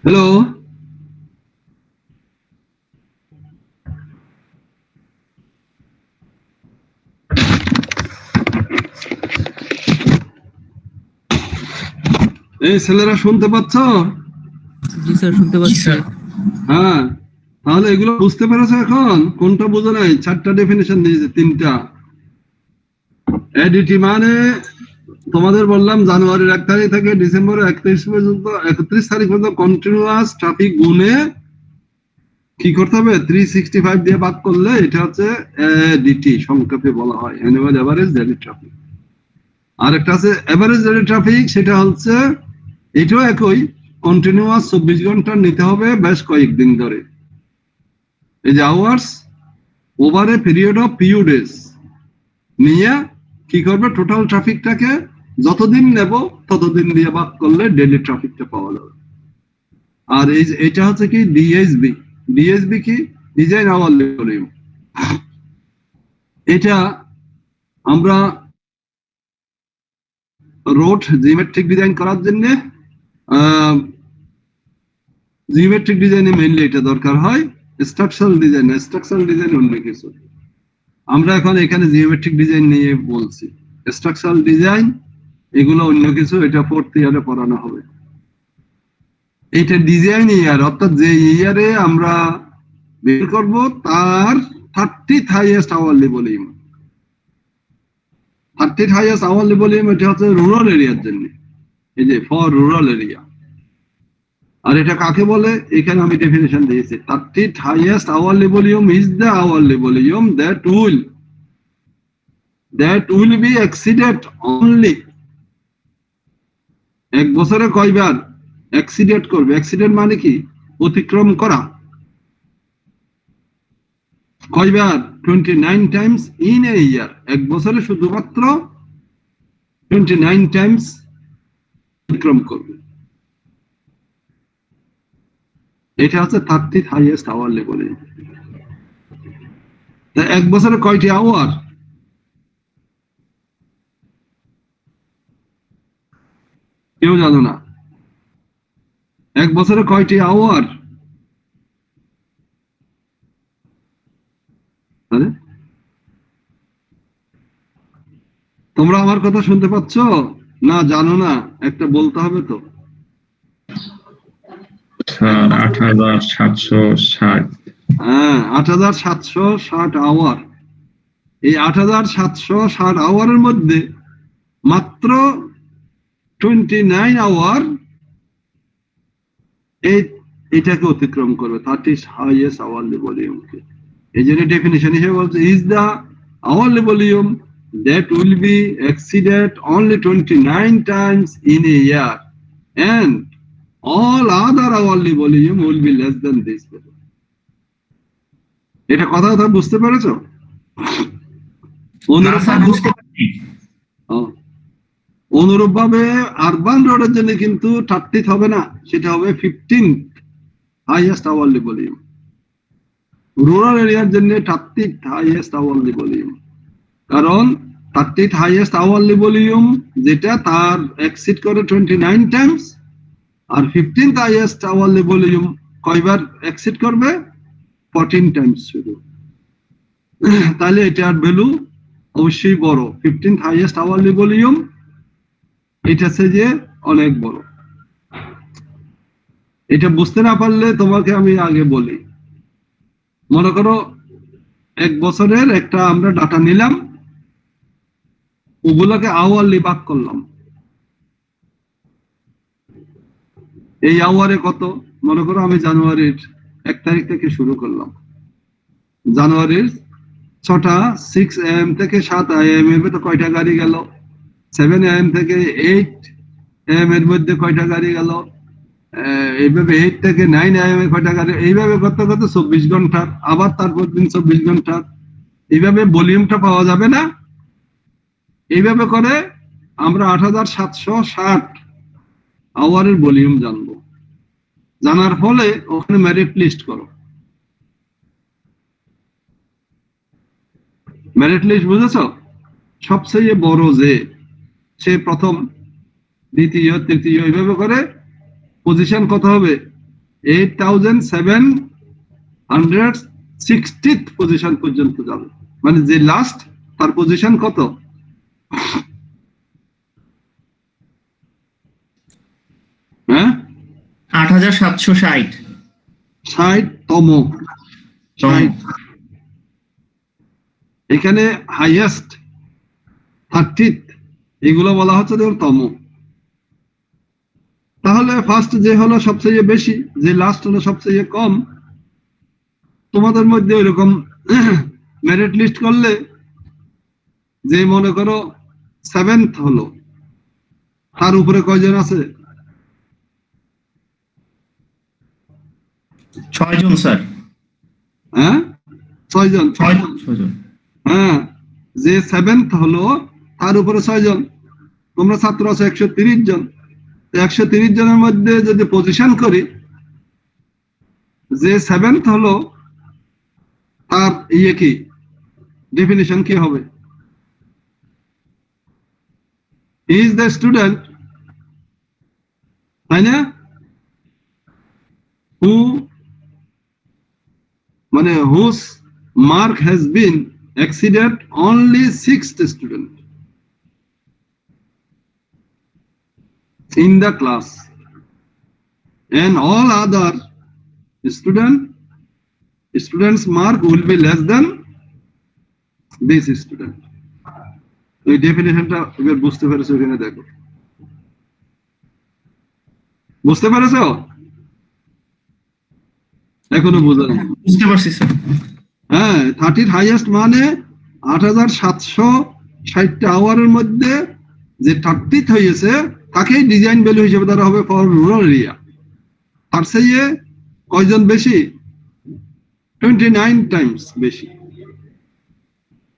Hello, এই ছেলেরা শুনতে পাচ্ছ? জি স্যার শুনতে পাচ্ছি। হ্যাঁ, তাহলে এগুলো বুঝতে পেরেছো এখন? কোনটা বোঝো নাই? 4টা ডেফিনিশন দিয়েছে, 3টা। এডিটি মানে তোমাদের বললাম জানুয়ারির 1 তারিখ থেকে ডিসেম্বরের 31 তারিখ পর্যন্ত কন্টিনিউয়াস ট্রাফিক গুনে কি করতে হবে, 365 দিয়ে ভাগ করলে এটা হচ্ছে এডিটি সংক্ষেপে বলা হয়, অ্যানুয়াল এভারেজ ডেইলি ট্রাফিক। আর একটা আছে এভারেজ ডেইলি ট্রাফিক, সেটা হচ্ছে এটাও একই, কন্টিনিউয়াস 24 ঘন্টা নিতে হবে বেশ কয়েকদিন ধরে। এই যে hours over a period of few days নিয়ে কি করবে, টোটাল ট্রাফিকটাকে যতদিন নেব ততদিন দিয়ে ভাগ করলে ডেইলি ট্রাফিকটা পাওয়া যাবে। আর এটা হচ্ছে কি ডিএসবি। ডিএসবি কি, ডিজাইন আওয়ারলি ভলিউম। এটা আমরা রোড জিওমেট্রিক ডিজাইন করার জন্য জিওমেট্রিক ডিজাইনে মেইনলি এটা দরকার হয়। স্ট্রাকচারাল ডিজাইন অন্য কিছু। আমরা এখন এখানে জিওমেট্রিক ডিজাইন নিয়ে বলছি, স্ট্রাকচারাল ডিজাইন এগুলো অন্য কিছু, এটা 4th ইয়ারে পড়ানো হবে। এটা ডিজাইন ইয়ার, অর্থাৎ যে ইয়ারে আমরা বের করব তার 30th highest hourly volume. 30th highest hourly volume এটা হচ্ছে রুরাল এরিয়ার জন্য, এই যে ফর রুরাল এরিয়া। আর এটা কাকে বলে, এখানে আমি ডেফিনিশন দিয়েছি, 30th highest hourly volume is the hourly volume that will be exceeded only। এক বছরে কয়বার এক্সিডেট করবে? এক্সিডেন্ট মানে কি, অতিক্রম করা। কয়বার? 29 টাইমস ইন এ ইয়ার। এক বছরে শুধুমাত্র 29 টাইমস অতিক্রম করবে। এটা হচ্ছে 30th হাইয়েস্ট আওয়ারলি ভলিউম। এক বছরে কয়টি আওয়ার? কেউ জানো না? এক বছরে কয়টি আওয়ার? তোমরা আমার কথা শুনতে পাচ্ছ না? জানো না? একটা বলতে হবে তো। স্যার 8760। হ্যাঁ, 8760 আওয়ার। এই 8760 আওয়ারের মধ্যে মাত্র 29 আওয়ার এটাকে অতিক্রম করবে, 30th হাইয়েস্ট আওয়ারলি ভলিউমকে। এই জন্য ডেফিনিশন হিসেবে বলছে is the hourly volume that will be exceeded only 29 times in a year and all other hourly volume will be less than this. এটা কথা বুঝতে পেরেছো? অনুরূপ ভাবে আরবান রোডের জন্য কিন্তু 30th হবে না, সেটা হবে 15th highest hourly volume. Rural এরিয়ার জন্য 30th হাইয়েস্ট আওয়ারলি ভলিউম, কারণ 30th হাইয়েস্ট আওয়ারলি ভলিউম যেটা তার এক্সিড করে 29 টাইমস, আর 15th হাইয়েস্ট আওয়ারলি ভলিউম কয়বার এক্সিড করবে? 14 টাইমস শুধু। তাহলে এটার ভ্যালু অবশ্যই বড়। 15th হাইয়েস্ট আওয়ারলি ভলিউম এটা হচ্ছে যে অনেক বড়। এটা বুঝতে না পারলে তোমাকে আমি আগে বলি, মনে করো এক বছরের একটা আমরা ডাটা নিলাম, ওগুলোকে আওয়ারলি ভাগ করলাম। এই আওয়ারে কত? মনে করো আমি জানুয়ারির 1 তারিখ থেকে শুরু করলাম। জানুয়ারির 6টা 6 AM থেকে 7 AM এর মধ্যে কয়টা গাড়ি গেল? 7 AM থেকে 8 AM এর মধ্যে কয়টা গাড়ি গেল? এইভাবে 8 থেকে 9 AM এ কয়টা গাড়ি, এইভাবে করতে করতে 24 ঘন্টা, আবার তারপর দিন 24 ঘন্টা, এইভাবে ভলিউমটা পাওয়া যাবে না? এইভাবে করে আমরা 8760 আওয়ারের ভলিউম জানবো। জানার ফলে ওখানে মেরিট লিস্ট করো। মেরিট লিস্ট বুঝেছো? সবচেয়ে বড় যে সে প্রথম, দ্বিতীয়, তৃতীয়, এইভাবে করে পজিশন কত হবে? 8760th পজিশন পর্যন্ত যাবে, মানে যে লাস্ট তার পজিশন কত? হ্যাঁ, 8760। 60তম। 60 এখানে হাইয়েস্ট 30th এগুলো বলা হচ্ছে যে তম। তাহলে ফার্স্ট যে হলো সবচেয়ে বেশি, যে লাস্ট হলো সবচেয়ে কম। তোমাদের মধ্যে ওইরকম মেরিট লিস্ট করলে যে মনে করো 7th হলো, তার উপরে কয়জন আছে? 6 জন স্যার। হ্যাঁ, 6 জন। 6 জন। হ্যাঁ, যে 7th হলো তার উপরে 6 জন। তোমরা ছাত্র আছো 130 জন। 130 জনের মধ্যে যদি পজিশন করি, যে 7th হলো তার কি ডেফিনিশন কি হবে? হি ইজ দ্য স্টুডেন্ট, তাই না? হু মানে whose mark has been exceeded only 6th student in the class, and all other students mark will be less than this student. এই ডেফিনিশনটা এবার বুঝতে পেরেছো? এখানে দেখো, বুঝতে পেরেছো? এখনো বোঝা যায়? বুঝতে পারছি স্যার। হ্যাঁ, 30 হাইয়েস্ট মানে 8760টা আওয়ারের মধ্যে যে 30th হয়েছে তাকেই ডিজাইন ভ্যালু হিসেবে ধরা হবে ফর রুরাল এরিয়া। তার চেয়ে কয়জন বেশি? 29 টাইমস বেশি।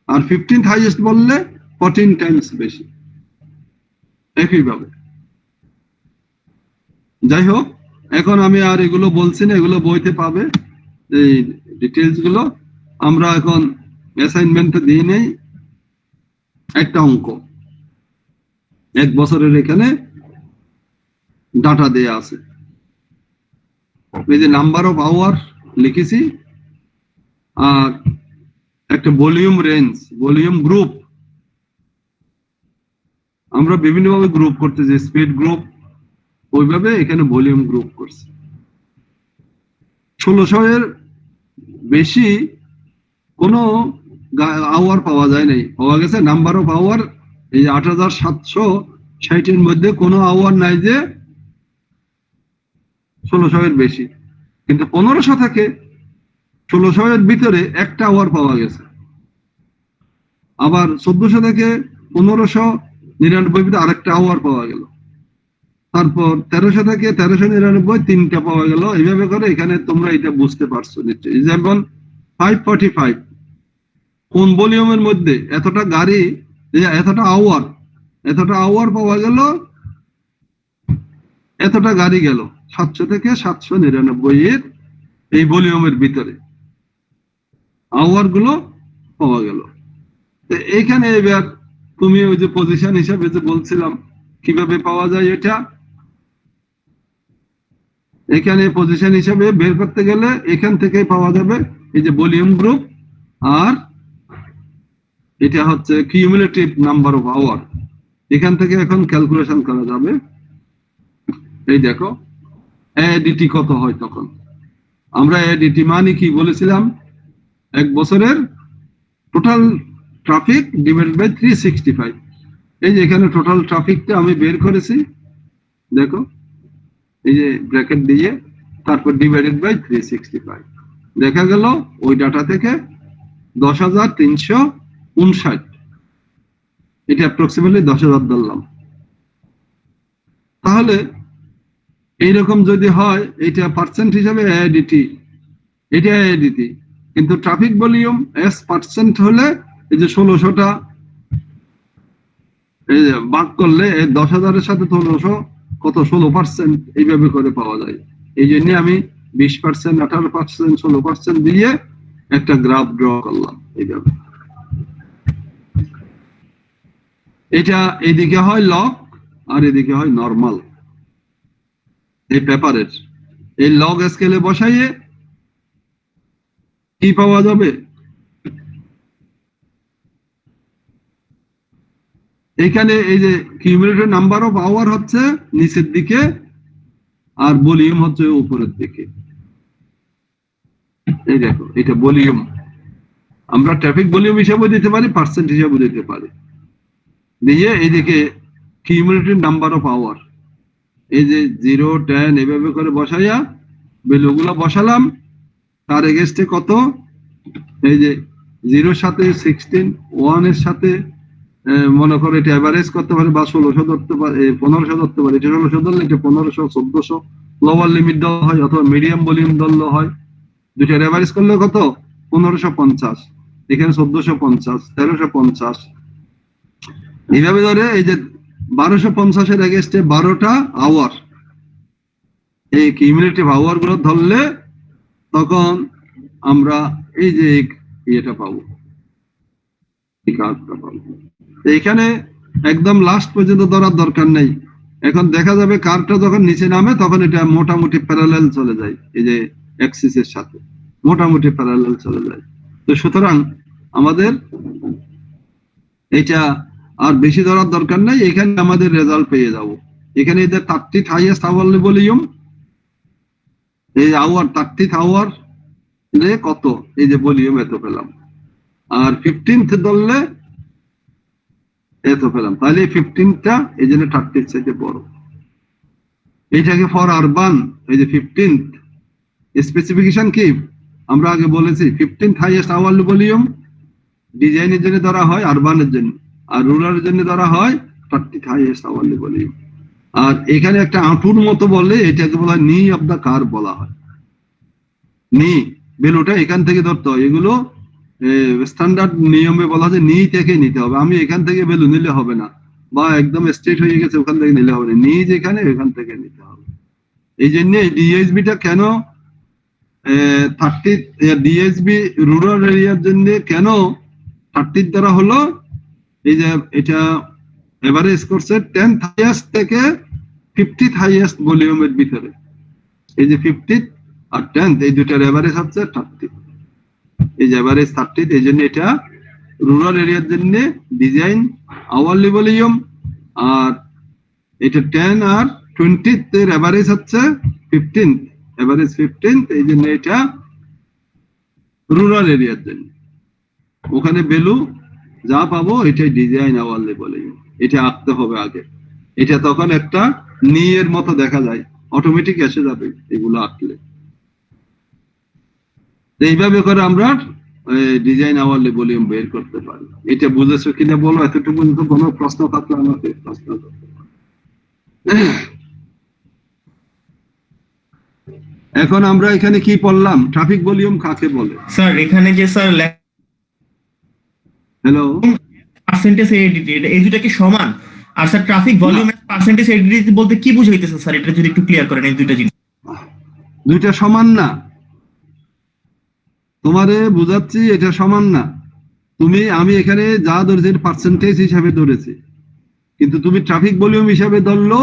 আর 15th হাইয়েস্ট বললে 14 টাইমস বেশি। একইভাবে যাই হোক, এখন আমি আর এগুলো বলছি না, এগুলো বইতে পাবে এই ডিটেলস গুলো। আমরা এখন অ্যাসাইনমেন্টে দিয়ে নেই একটা অঙ্ক, 1 বছরের এখানে ডাটা দেয়া আছে। এই যে নাম্বার অফ আওয়ার লিখেছি, আর একটা ভলিউম রেঞ্জ, ভলিউম গ্রুপ। আমরা বিভিন্নভাবে গ্রুপ করতেছি, স্পিড গ্রুপ, ওইভাবে এখানে ভলিউম গ্রুপ করছি। 1600 এর বেশি কোনো আওয়ার পাওয়া যায় নাই, পাওয়া গেছে নাম্বার অফ আওয়ার এই 8760 এর মধ্যে কোনো আওয়ার নাই যে 1600 এর বেশি। কিন্তু 1500 থেকে 1600 এর ভিতরে একটা আওয়ার পাওয়া গেছে। আবার 1400 থেকে 1599 আরেকটা আওয়ার পাওয়া গেল। তারপর 1300 থেকে 1399 তিনটা পাওয়া গেল। এইভাবে করে এখানে তোমরা এটা বুঝতে পারছো নিশ্চয়ই। যেমন 545 কোন ভলিউমের মধ্যে এতটা গাড়ি, এতটা আওয়ার পাওয়া গেল, এতটা গাড়ি গেল 700 থেকে 799 এর এই ভলিউমের ভিতরে আওয়ার গুলো পাওয়া গেল। এইখানে এবার তুমি ওই যে পজিশন হিসাবে যে বলছিলাম কিভাবে পাওয়া যায়, এটা এখানে পজিশন হিসাবে বের করতে গেলে এখান থেকে পাওয়া যাবে এই যে ভলিউম গ্রুপ, আর এটা হচ্ছে কিউমুলেটিভ নাম্বার অফ আওয়ার। এখান থেকে এখন ক্যালকুলেশন করা যাবে। এই দেখো এডিটি কত হয় তখন। আমরা এডিটি মানে কি বলেছিলাম? 1 বছরের টোটাল ট্রাফিক ডিভাইডেড বাই 365। এই যে এখানে টোটাল ট্রাফিকটা আমি বের করেছি, দেখো এই যে ব্র্যাকেট দিয়ে, তারপর ডিভাইডেড বাই 365। দেখা গেল ওই ডাটা থেকে 10,359, এটা অ্যাপ্রক্সিমেটলি 10,000 ধরলাম। তাহলে এইরকম যদি হয়, এটা পার্সেন্ট হিসাবে এডিটি, এটা এডিটি, কিন্তু ট্রাফিক ভলিউম এস পার্সেন্ট হলে এই যে 1600টা এই যে ভাগ করলে 10,000-এর সাথে 1600 কত 16%, এইভাবে করে পাওয়া যায়। এই জন্য আমি 20%, 18%, 16% দিয়ে একটা গ্রাফ ড্র করলাম এইভাবে। এটা এদিকে হয় লগ আর এদিকে হয় নরমাল। এই পেপারের এই লগ স্কেলে বসাইয়ে কি পাওয়া যাবে? এখানে এই যে কিউমুলেটিভ নাম্বার অফ আওয়ার হচ্ছে নিচের দিকে, আর ভলিউম হচ্ছে উপরের দিকে। এই দেখো, এটা ভলিউম, আমরা ট্রাফিক ভলিউম হিসাবে দিতে পারি, পার্সেন্ট হিসাবে দিতে পারি। দিয়ে এইদিকে কিউমুলেটিভ নাম্বার অফ আওয়ার, এই যে 0, 10 এভাবে করে বসাইয়া ভ্যালুগুলো বসালাম। তার এগেইনস্টে কত, এই যে 0 সাথে 16, 1 এর সাথে মনে করো এটা এভারেজ করতে পারে, বা 1600 ধরতে পারে, 1500 ধরতে পারে। এটা 1600 ধরলে এটা 1500, 1400 গ্লোবাল লিমিট দেওয়া হয়, অথবা মিডিয়াম ভলিউম ধরলে হয়। দুইটার এভারেজ করলে কত, 1550, এখানে 1450, 1350, এইভাবে ধরে এই যে 1250 এর এগেইনস্টে 12টা আওয়ার, এই কিউমুলেটিভ আওয়ার গুলো ধরলে তখন আমরা এই যে এটা পাবো, এই কাজটা পাবো। এইখানে একদম লাস্ট পর্যন্ত ধরার দরকার নেই। এখন দেখা যাবে কার্ভটা যখন নিচে নামে তখন এটা মোটামুটি প্যারালাল চলে যায়, এই যে অ্যাক্সিসের সাথে মোটামুটি প্যারালাল চলে যায়। তো সুতরাং আমাদের এটা আর বেশি ধরার দরকার নেই, এখানে আমাদের রেজাল্ট পেয়ে যাব। এখানে এদের 30th হাইয়েস্ট আওয়ারলি ভলিউম, এই আওয়ার 30th আওয়ার কত, এই যে ভলিউম এত পেলাম, আর 15th ধরলে এত পেলাম। তাহলে 15টা এই জন্য 30 চাইতে বড়। এইটাকে ফর আরবান, এই যে 15th স্পেসিফিকেশন কি আমরা আগে বলেছি, 15th হাইয়েস্ট আওয়ারলি ভলিউম ডিজাইনের জন্য ধরা হয় আরবানের জন্য, আর রুরালের জন্য ধরা হয় 30th হাইয়েস্ট আওয়ারলি ভলিউম। আর এখানে একটা আঁটুর মতো বলে, এটাকে বলা হয় নি অফ দা কার বলা হয়। নি ভ্যালুটা এখান থেকে ধরতে হয়, এগুলো স্ট্যান্ডার্ড নিয়মে বলা হয় নি থেকে নিতে হবে। আমি এখান থেকে ভ্যালু নিলে হবে না, বা একদম স্ট্রেট হয়ে গেছে ওখান থেকে নিলে হবে না, নি যেখানে ওখান থেকে নিতে হবে। এই জন্য ডিএসবিটা কেন 30 ডিএসবি রুরাল এরিয়ার জন্য কেন 30 দ্বারা হলো, এই যে এটা এভারেজ করছে 10th হাইয়েস্ট থেকে 50th হাইয়েস্ট ভলিউমের ভিতরে, এই যে 50th আর 10th এই দুটার এভারেজ হচ্ছে 30, এই যে এভারেজ 30, এই জন্য এটা রুরাল এরিয়ার জন্য ডিজাইন আওয়ারলি ভলিউম। আর এটা 10 আর 20th এর এভারেজ হচ্ছে 15th, এভারেজ 15th, এই জন্য এটা রুরাল এরিয়ার জন্য। ওখানে ভ্যালু যা পাবো এটাই ডিজাইন আওয়ারলি ভলিউম, এটা আঁকতে হবে আগে। এটা তখন একটা নিয়ের মতো দেখা যায়, অটোমেটিক এসে যাবে এগুলো আঁকলে। এইভাবে করে আমরা ডিজাইন আওয়ারলি ভলিউম বের করতে পারি। এটা বুঝেছো কিনা বলো, এতটুকু কোনো প্রশ্ন থাকলে আমাকে প্রশ্ন করতে পারো। এখন আমরা এখানে কি পড়লাম, ট্রাফিক ভলিউম কাকে বলে? স্যার এখানে যে স্যার হ্যালো, পার্সেন্টেজ এডিটি, এই দুটা কি সমান? আর স্যার ট্রাফিক ভলিউম পার্সেন্টেজ এডিটি বলতে কি বুঝাইতেছে স্যার, এটা যদি একটু ক্লিয়ার করেন এই দুইটা জিনিস। দুইটা সমান না, তোমারে বুঝাচ্ছি, এটা সমান না। আমি এখানে যা ধরেছি পার্সেন্টেজ হিসাবে ধরেছি, কিন্তু তুমি ট্রাফিক ভলিউম হিসাবে ধরলো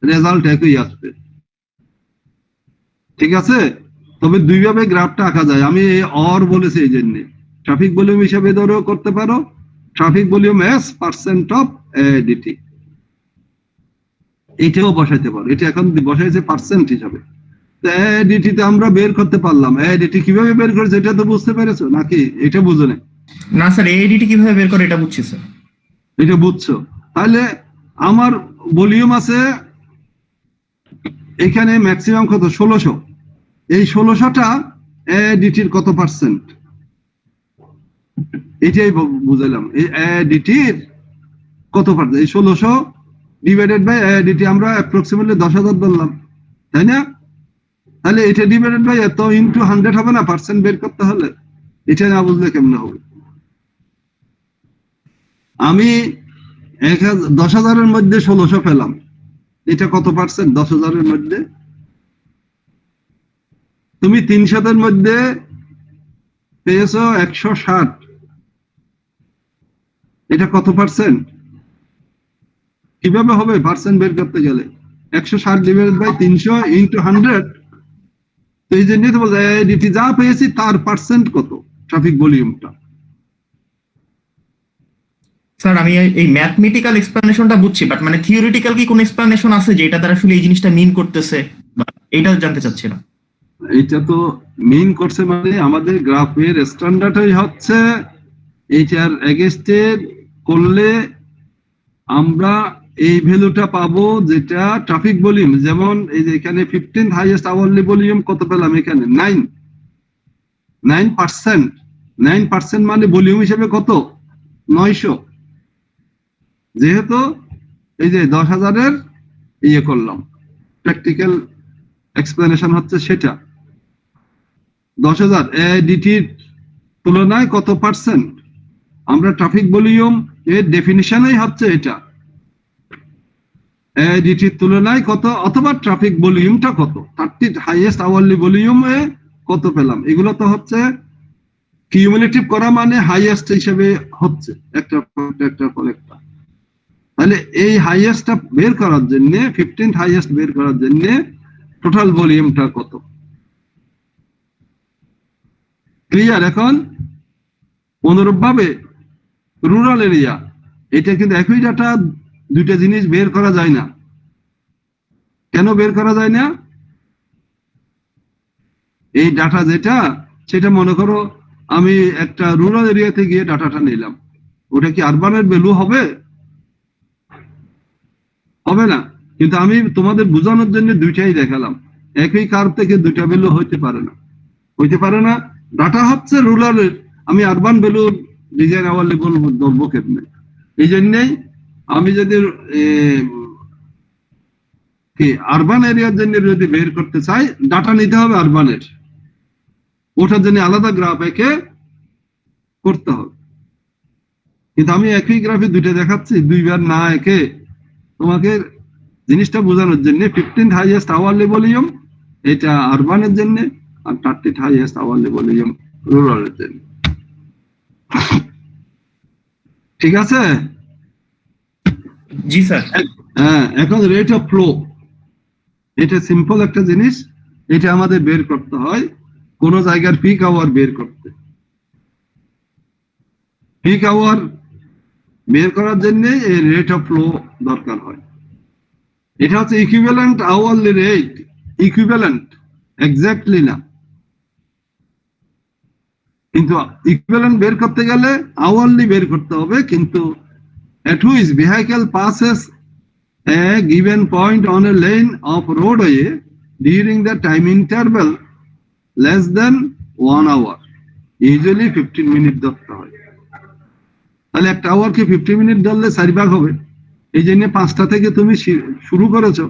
রেজাল্ট একই আসবে, ঠিক আছে? তবে দুইভাবে গ্রাফটা আঁকা যায়, আমি অর বলেছি এই জন্য। ট্রাফিক ভলিউম হিসাবে ধরো করতে পারো, traffic volume as percent of ADT, এটাও বসাইতে পারো। এটা এখন বসাইছে পার্সেন্ট হিসাবে। এডিটিতে আমরা বের করতে পারলাম, এডিটি কিভাবে বের করেছে এটা তো বুঝতে পেরেছো নাকি? এটা বুঝো না স্যার, এডিটি কিভাবে বের করে এটা বুঝছি স্যার। এটা বুঝছো? তাহলে আমার ভলিউম আছে এখানে ম্যাক্সিমাম কত, 1600। এই 1600টা এডিটির কত পার্সেন্ট, এটাই বুঝাইলাম। এই এডিটির কত পার্সেন্ট, এই 1600 ডিভাইডেড বাই এডিটি, আমরা অ্যাপ্রক্সিমেটলি 10,000 ধরলাম, তাই না? তাহলে এটা ডিভাইডেড বাই এত ইনটু 100 হবে না পার্সেন্ট বের করতে হলে? এটা না বুঝলে কেমনে হবে? আমি 10,000-এর মধ্যে 1600 পেলাম, এটা কত পার্সেন্ট 10,000-এর মধ্যে? তুমি 300-এর মধ্যে পেয়েছো 160, এটা কত পার্সেন্ট? কিভাবে হবে পার্সেন্ট বের করতে গেলে? 160 ডিভাইডেড বাই 300 ইনটু 100। তো এই জন্যই তো বলছে এডিটি যা পেয়েছি তার পার্সেন্ট কত ট্রাফিক ভলিউমটা। স্যার আমি এই ম্যাথমেটিক্যাল এক্সপ্লেনেশনটা বুঝছি, বাট মানে থিওরিটিক্যাল কি কোনো এক্সপ্লেনেশন আছে যে এটা দ্বারা আসলে এই জিনিসটা মিন করতেছে? এটা জানতে চাচ্ছিলাম। এইটা তো মেইন করছে মানে আমাদের গ্রাফের স্ট্যান্ডার্ডই হচ্ছে এইটার এগেইনস্টে করলে আমরা এই ভ্যালুটা পাবো যেটা ট্রাফিক ভলিউম, যেমন এই যে এখানে 15 হাইয়েস্ট আওয়ারলি ভলিউম কত পেলাম এখানে 9% মানে ভলিউম হিসেবে কত 900, যেহেতু এই যে 10,000-এর ইয়ে করলাম, প্র্যাকটিক্যাল এক্সপ্লেনেশন হচ্ছে সেটা 10,000 এডিটির তুলনায় কত পার্সেন্ট, আমরা ট্রাফিক ভলিউম এর ডেফিনিশনই হচ্ছে এটা, এডিটির তুলনায় কত অথবা ট্রাফিক ভলিউমটা কত, 30 হাইয়েস্ট আওয়ারলি ভলিউমে কত পেলাম, এগুলো তো হচ্ছে কিউমুলেটিভ করা মানে হাইয়েস্ট হিসেবে হচ্ছে একটা পর একটা। তাহলে এই হাইয়েস্টটা বের করার জন্য 15 হাইয়েস্ট বের করার জন্য টোটাল ভলিউমটা কত, ক্লিয়ার? এখন অনুরূপভাবে রুরাল এরিয়া, এটা কিন্তু একই ডাটা দুইটা জিনিস বের করা যায় না। কেন বের করা যায় না? এই ডাটা যেটা সেটা মনে করো আমি একটা রুরাল এরিয়াতে গিয়ে ডাটাটা নিলাম, ওটা কি আরবানের ভ্যালু হবে? হবে না। কিন্তু আমি তোমাদের বোঝানোর জন্য দুইটাই দেখালাম, একই কার্ভ থেকে দুইটা ভ্যালু হইতে পারে না। ডাটা হচ্ছে রুরালের, আমি আরবান ভ্যালু ডিজাইন আওয়ারলি ধরবো কেমনে? এই জন্যই আমি যদি আরবান এরিয়ার জন্য যদি বের করতে চাই ডাটা নিতে হবে আরবানের, ওটার জন্য আলাদা গ্রাফ একে করতে হবে। কিন্তু আমি একই গ্রাফে দুইটা দেখাচ্ছি, দুইবার না একে, তোমাকে জিনিসটা বোঝানোর জন্য 15 হাইয়েস্ট আওয়ারলি ভলিউম এটা আরবানের জন্য, আর 30 হাইয়েস্ট আওয়ারলি ভলিউম রুরালের জন্য। ঠিক আছে? জি স্যার। হ্যাঁ, এখন রেট অফ ফ্লো, এটা সিম্পল একটা জিনিস, এটা আমাদের বের করতে হয় কোন জায়গার পিক আওয়ার বের করতে। পিক আওয়ার বের করার জন্য এই রেট অফ ফ্লো দরকার হয়। এটা হচ্ছে equivalent hourly rate, equivalent exactly না, কিন্তু ইকুইভ্যালেন্ট বের করতে গেলে আওয়ারলি বের করতে হবে। কিন্তু at which vehicle passes a given point on a lane of roadway during the time interval less than 1 hour, usually 15 minutes ধরতে হয়। তাহলে একটা আওয়ারকে 50 মিনিট ধরলে 4 ভাগ হবে। এই জন্য 5টা থেকে তুমি শুরু করেছো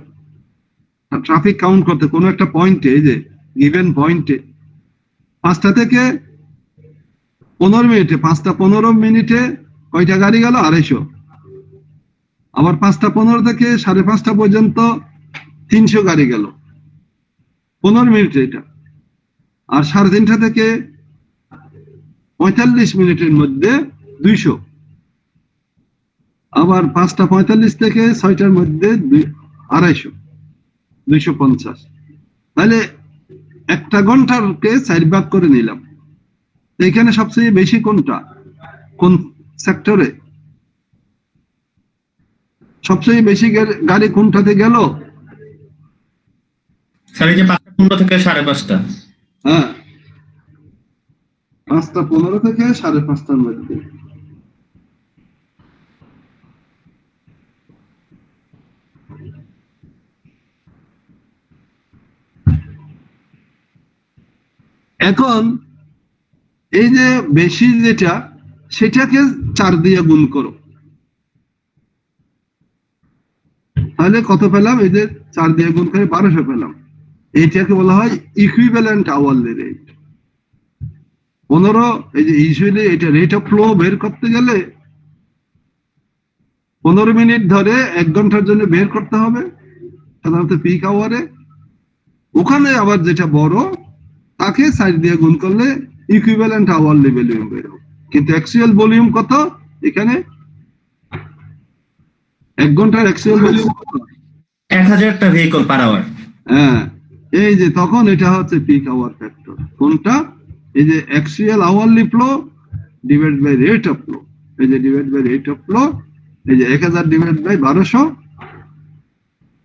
ট্রাফিক কাউন্ট করতে কোনো একটা পয়েন্টে, এই যে গিভেন পয়েন্টে 5টা থেকে 15 মিনিটে, 5টা 15 মিনিটে কয়টা গাড়ি গেল? 250। আবার 5টা 15 থেকে 5:30 পর্যন্ত 300 গাড়ি গেল 15 মিনিটে এটা। আর 3:30 থেকে 45 মিনিটের মধ্যে 200। আবার 5টা 45 থেকে 6টার মধ্যে 250, 250। তাহলে একটা ঘন্টাকে 4 ভাগ করে নিলাম। এখানে সবচেয়ে বেশি কোনটা, কোন সেক্টরে সবচেয়ে বেশি গাড়ি কোনটাতে গেল? স্যার এই যে 5:15 থেকে 5:30। হ্যাঁ, 5:15 থেকে 5:30টার মধ্যে। এখন এই যে বেশি যেটা সেটাকে 4 দিয়ে গুণ করো, তাহলে কত পেলাম? এই যে 4 দিয়ে গুণ করে 1200 পেলাম। এইটাকে বলা হয় ইকুইভ্যালেন্ট আওয়ারলি রেট। 15, এই যে ইউজুয়ালি এটা রেট অফ ফ্লো বের করতে গেলে 15 মিনিট ধরে 1 ঘন্টার জন্য বের করতে হবে সাধারণত পিক আওয়ারে। ওখানে আবার যেটা বড় তাকে 4 দিয়ে গুণ করলে ইকুইভ্যালেন্ট আওয়ারলি ভলিউম বের হবে। কিন্তু অ্যাকচুয়াল ভলিউম কত এখানে? 1 ঘন্টার অ্যাকচুয়াল ভলিউম কত? 1000টা ভেহিকল পার আওয়ার। হ্যাঁ, এই যে তখন এটা হচ্ছে পিক আওয়ার ফ্যাক্টর। কোনটা? এই যে actual hourly flow divide by rate of flow, এই যে divide by rate of flow, এই যে 1000 ডিভাইড বাই 1200,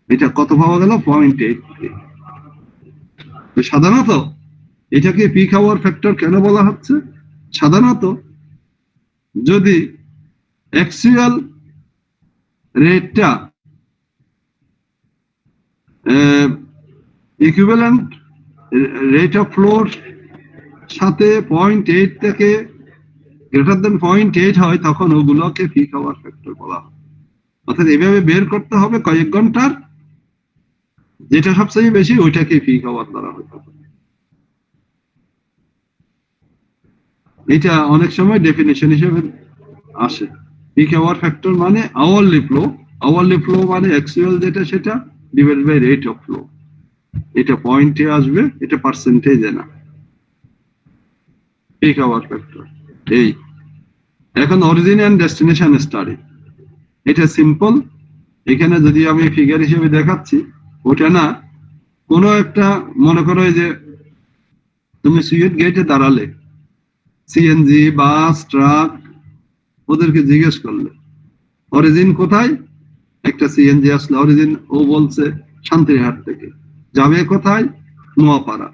এটা কত পাওয়া গেল? 0.83। তো সাধারণত এটাকে পিক আওয়ার ফ্যাক্টর কেন বলা হচ্ছে? সাধারণত যদি অ্যাকচুয়াল রেটটা ইকুইভ্যালেন্ট রেট অফ ফ্লোর সাথে 0.8 থেকে গ্রেটার দেন 0.8 হয়, তখন ওগুলোকে পিক আওয়ার ফ্যাক্টর বলা হয়। অর্থাৎ এভাবে বের করতে হবে কয়েক ঘন্টার যেটা সবচেয়ে বেশি, ওইটাকে পিক আওয়ার ধরা হতে হবে। এটা অনেক সময় ডেফিনেশন হিসেবে আসে। পিক আওয়ার ফ্যাক্টর মানে আওয়ারলি ফ্লো মানে অ্যাকচুয়াল যেটা সেটা divide by rate of flow. এটা পয়েন্টে আসবে, এটা পার্সেন্টেজে না। পিক আওয়ার ফ্যাক্টর এই। এখন অরিজিন এন্ড ডেস্টিনেশন স্টাডি, এটা সিম্পল। এখানে যদি আমি ফিগার হিসেবে দেখাচ্ছি, ওটা না, কোনো একটা মনে করো যে তুমি সুইট গেটে দাঁড়ালে, সিএনজি, বাস, ট্রাক, ওদেরকে জিজ্ঞেস করলে অরিজিন কোথায়, একটা সিএনজি আসলে অরিজিন ও বলছে শান্তিরহাট থেকে, যাবে কোথায়, নোয়াপাড়া।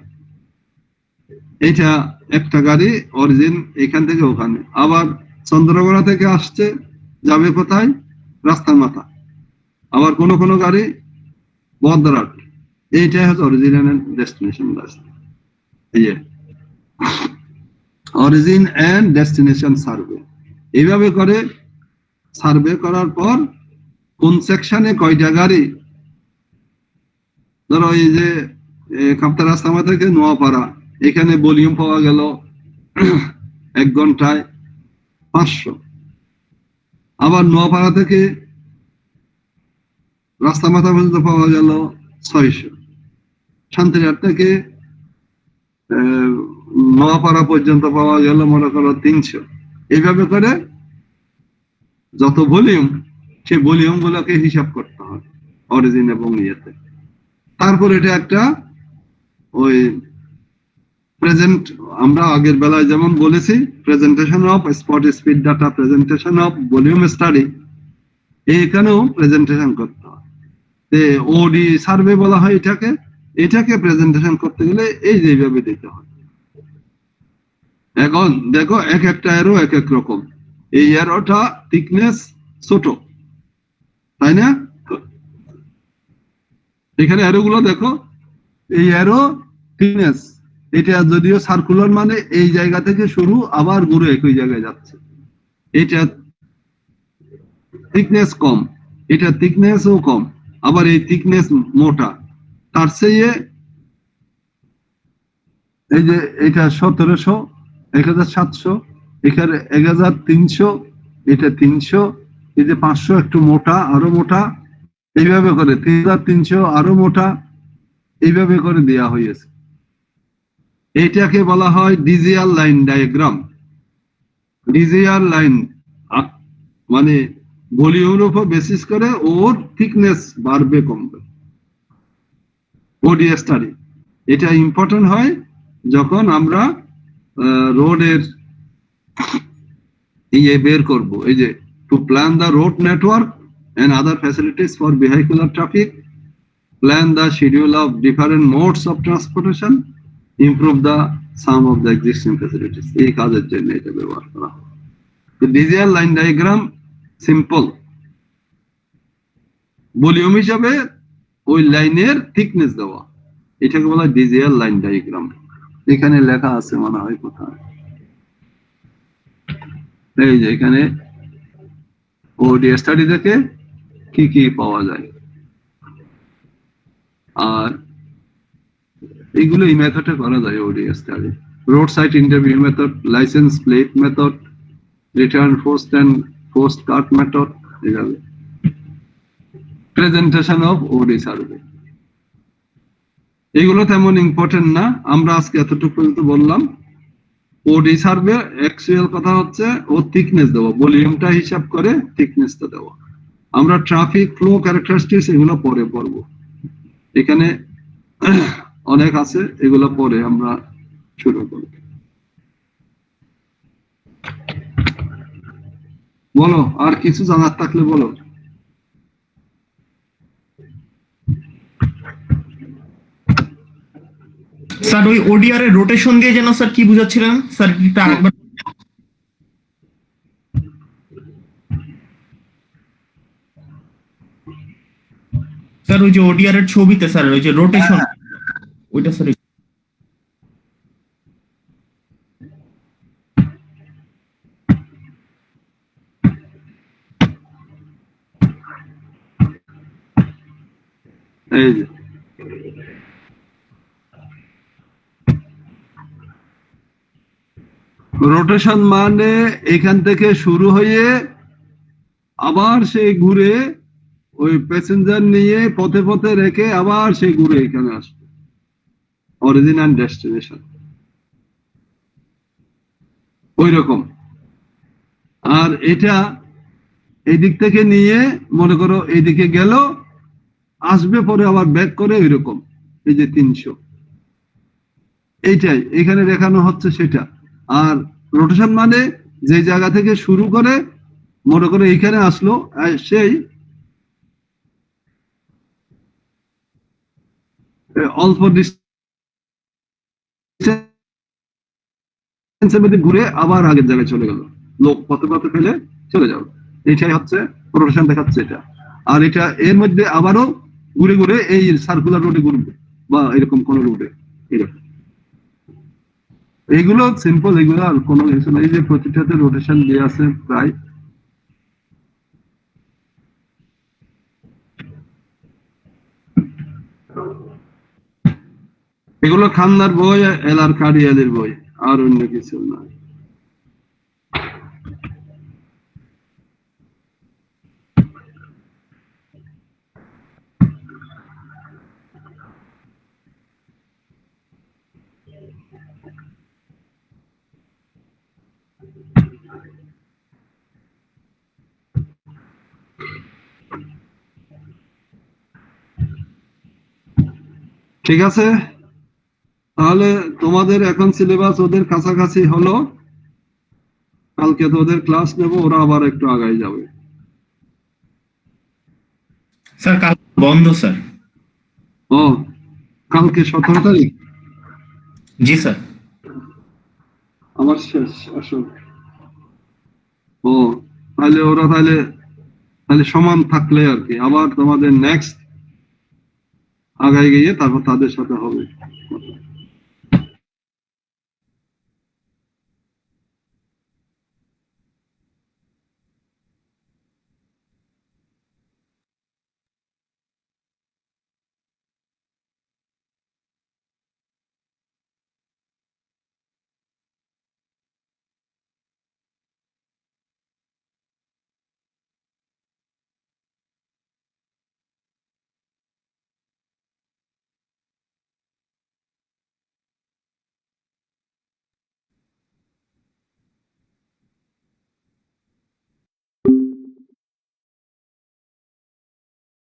এটা একটা গাড়ি অরিজিন এখান থেকে ওখানে। আবার চন্দ্রগড়া থেকে আসছে, যাবে কোথায়, রাস্তার মাথা। আবার কোন কোন গাড়ি বদরাট। এইটাই হচ্ছে অরিজিন এন্ড ডেস্টিনেশন রাস্তা। এই যে অরিজিন এন্ড ডেস্টিনেশন সার্ভে, এইভাবে করে সার্ভে করার পর কোন সেকশনে কয়টা গাড়ি, ধরো এই যে কাপ্তা রাস্তামা থেকে নোয়াপাড়া, এখানে ভলিউম পাওয়া গেল 1 ঘন্টায় 500। আবার নোয়াপাড়া থেকে রাস্তা মাথা পর্যন্ত পাওয়া গেল 600। শান্তিরহাট থেকে নোয়াপাড়া পর্যন্ত পাওয়া গেল মনে করো 300। এইভাবে করে যত ভলিউম, সেই ভলিউম গুলোকে হিসাব করতে হবে অরিজিন এবং ইয়েতে। তারপর এটা একটা ওই প্রেজেন্ট, আমরা আগের বেলায় যেমন বলেছি, presentation of spot speed data, presentation of volume study, এখানেও প্রেজেন্টেশন করতে হয়। ওডি সার্ভে বলা হয় এটাকে। এটাকে প্রেজেন্টেশন করতে গেলে এই যেভাবে দিতে হয়। এখন দেখো এক একটা অ্যারো এক এক রকম। এই অ্যারোটা থিকনেস ছোট, তাই না? এখানে অ্যারো গুলো দেখো, এই অ্যারো থিকনেস, এটা যদিও সার্কুলার মানে এই জায়গা থেকে শুরু আবার ঘুরে একই জায়গায় যাচ্ছে। এটা থিকনেস কম, এটা থিকনেসও কম, আবার এই থিকনেস মোটা। তার চেয়ে এই যে এটা 1700, 1700, এখানে 1300, এটা 300, এই যে 500 একটু মোটা, আরো মোটা, এইভাবে করে 3300 আরো মোটা, এইভাবে করে দেয়া হয়েছে। এইটাকে বলা হয় ডিজিয়াল লাইন ডায়াগ্রাম। ডিজিয়াল লাইন মানে ভলিউমের উপর বেসিস করে ওর থিকনেস বাড়বে কমবে। ওডি স্টাডি এটা ইম্পর্টেন্ট হয় যখন আমরা রোডের ইয়ে বের করব। এই যে to plan the road network and other facilities for vehicular traffic, plan the schedule of different modes of transportation, improve the sum of the existing facilities. এই কাজের জন্য এটা ব্যবহার করা হয়। তো digital line diagram simple, volume হিসাবে ওই লাইনের থিকনেস দেওয়া, এটাকে বলা হয় ডিজিটাল লাইন ডায়াগ্রাম। এখানে লেখা আছে মনে হয় কোথায়, এই যে এখানে ওডি স্টাডি থেকে কি কি পাওয়া যায়। আর এগুলো এই মেথডে করা যায় OD study. Road side interview method, license plate method, return post and post card method, এভাবে প্রেজেন্টেশন অফ ওডি সার্ভে। এগুলো তেমন ইম্পর্টেন্ট না, আমরা আজকে এতটুকু পর্যন্ত বললাম। ওডি সার্ভে অ্যাকচুয়াল কথা হচ্ছে ও থিকনেস দেওয়া, ভলিউমটা হিসাব করে থিকনেসটা দেওয়া। আমরা ট্রাফিক ফ্লো ক্যারেক্টারিস্টিক্স এগুলো পরে পড়বো, এখানে অনেক আছে, এগুলো পরে আমরা শুরু করব। বলো, আর কিছু জানার থাকলে বলো। স্যার ওই ওডিআর এর রোটেশন দিয়ে যেন স্যার কি বুঝাচ্ছিলেন স্যার, এটা আরেকবার। স্যার ওই যে ওডিআর এর ছবিতে স্যার ওই যে রোটেশন, ওইটা স্যার। এই যে রোটেশন মানে এখান থেকে শুরু হয়ে আবার সে ঘুরে ওই প্যাসেঞ্জার নিয়ে পথে পথে রেখে আবার সে ঘুরে এখানে আসবে, অরিজিন অ্যান্ড ডেস্টিনেশন ওই রকম। আর এটা এই দিক থেকে নিয়ে মনে করো এইদিকে গেল, আসবে পরে আবার ব্যাক করে ওই রকম। এই যে 300, এইটাই এখানে দেখানো হচ্ছে সেটা। আর রোটেশন মানে যে জায়গা থেকে শুরু করে মনে করে এইখানে আসলো, সেই অল্প ডিস্টেন্সের মধ্যে ঘুরে আবার আগের জায়গায় চলে গেল, লোক পথে পথে ফেলে চলে যাবে। এইটাই হচ্ছে রোটেশন দেখাচ্ছে এটা। আর এটা এর মধ্যে আবারও ঘুরে ঘুরে এই সার্কুলার রোডে ঘুরবে বা এরকম কোন রোডে, এরকম। এইগুলো সিম্পল, এগুলো আর কোনো কিছু না। এই যে প্রতিটাতে রোটেশন দিয়ে আছে প্রায়। এগুলো খান্নার বই, এলআর কারিয়ালের বই, আর অন্য কিছু না। ঠিক আছে, তাহলে তোমাদের এখন সিলেবাস ওদের কাছাকাছি হলো, কালকে তো ওদের ক্লাস নেব, ওরা আবার একটু আগাই যাবে। স্যার কাল বন্ধ স্যার। ও, কালকে 17 তারিখ? জি স্যার। আমার শেষ আসলে। ও, তাহলে ওরা তাহলে সমান থাকলে আর কি, আবার তোমাদের নেক্সট আগায় গিয়ে তারপর তাদের সাথে হবে।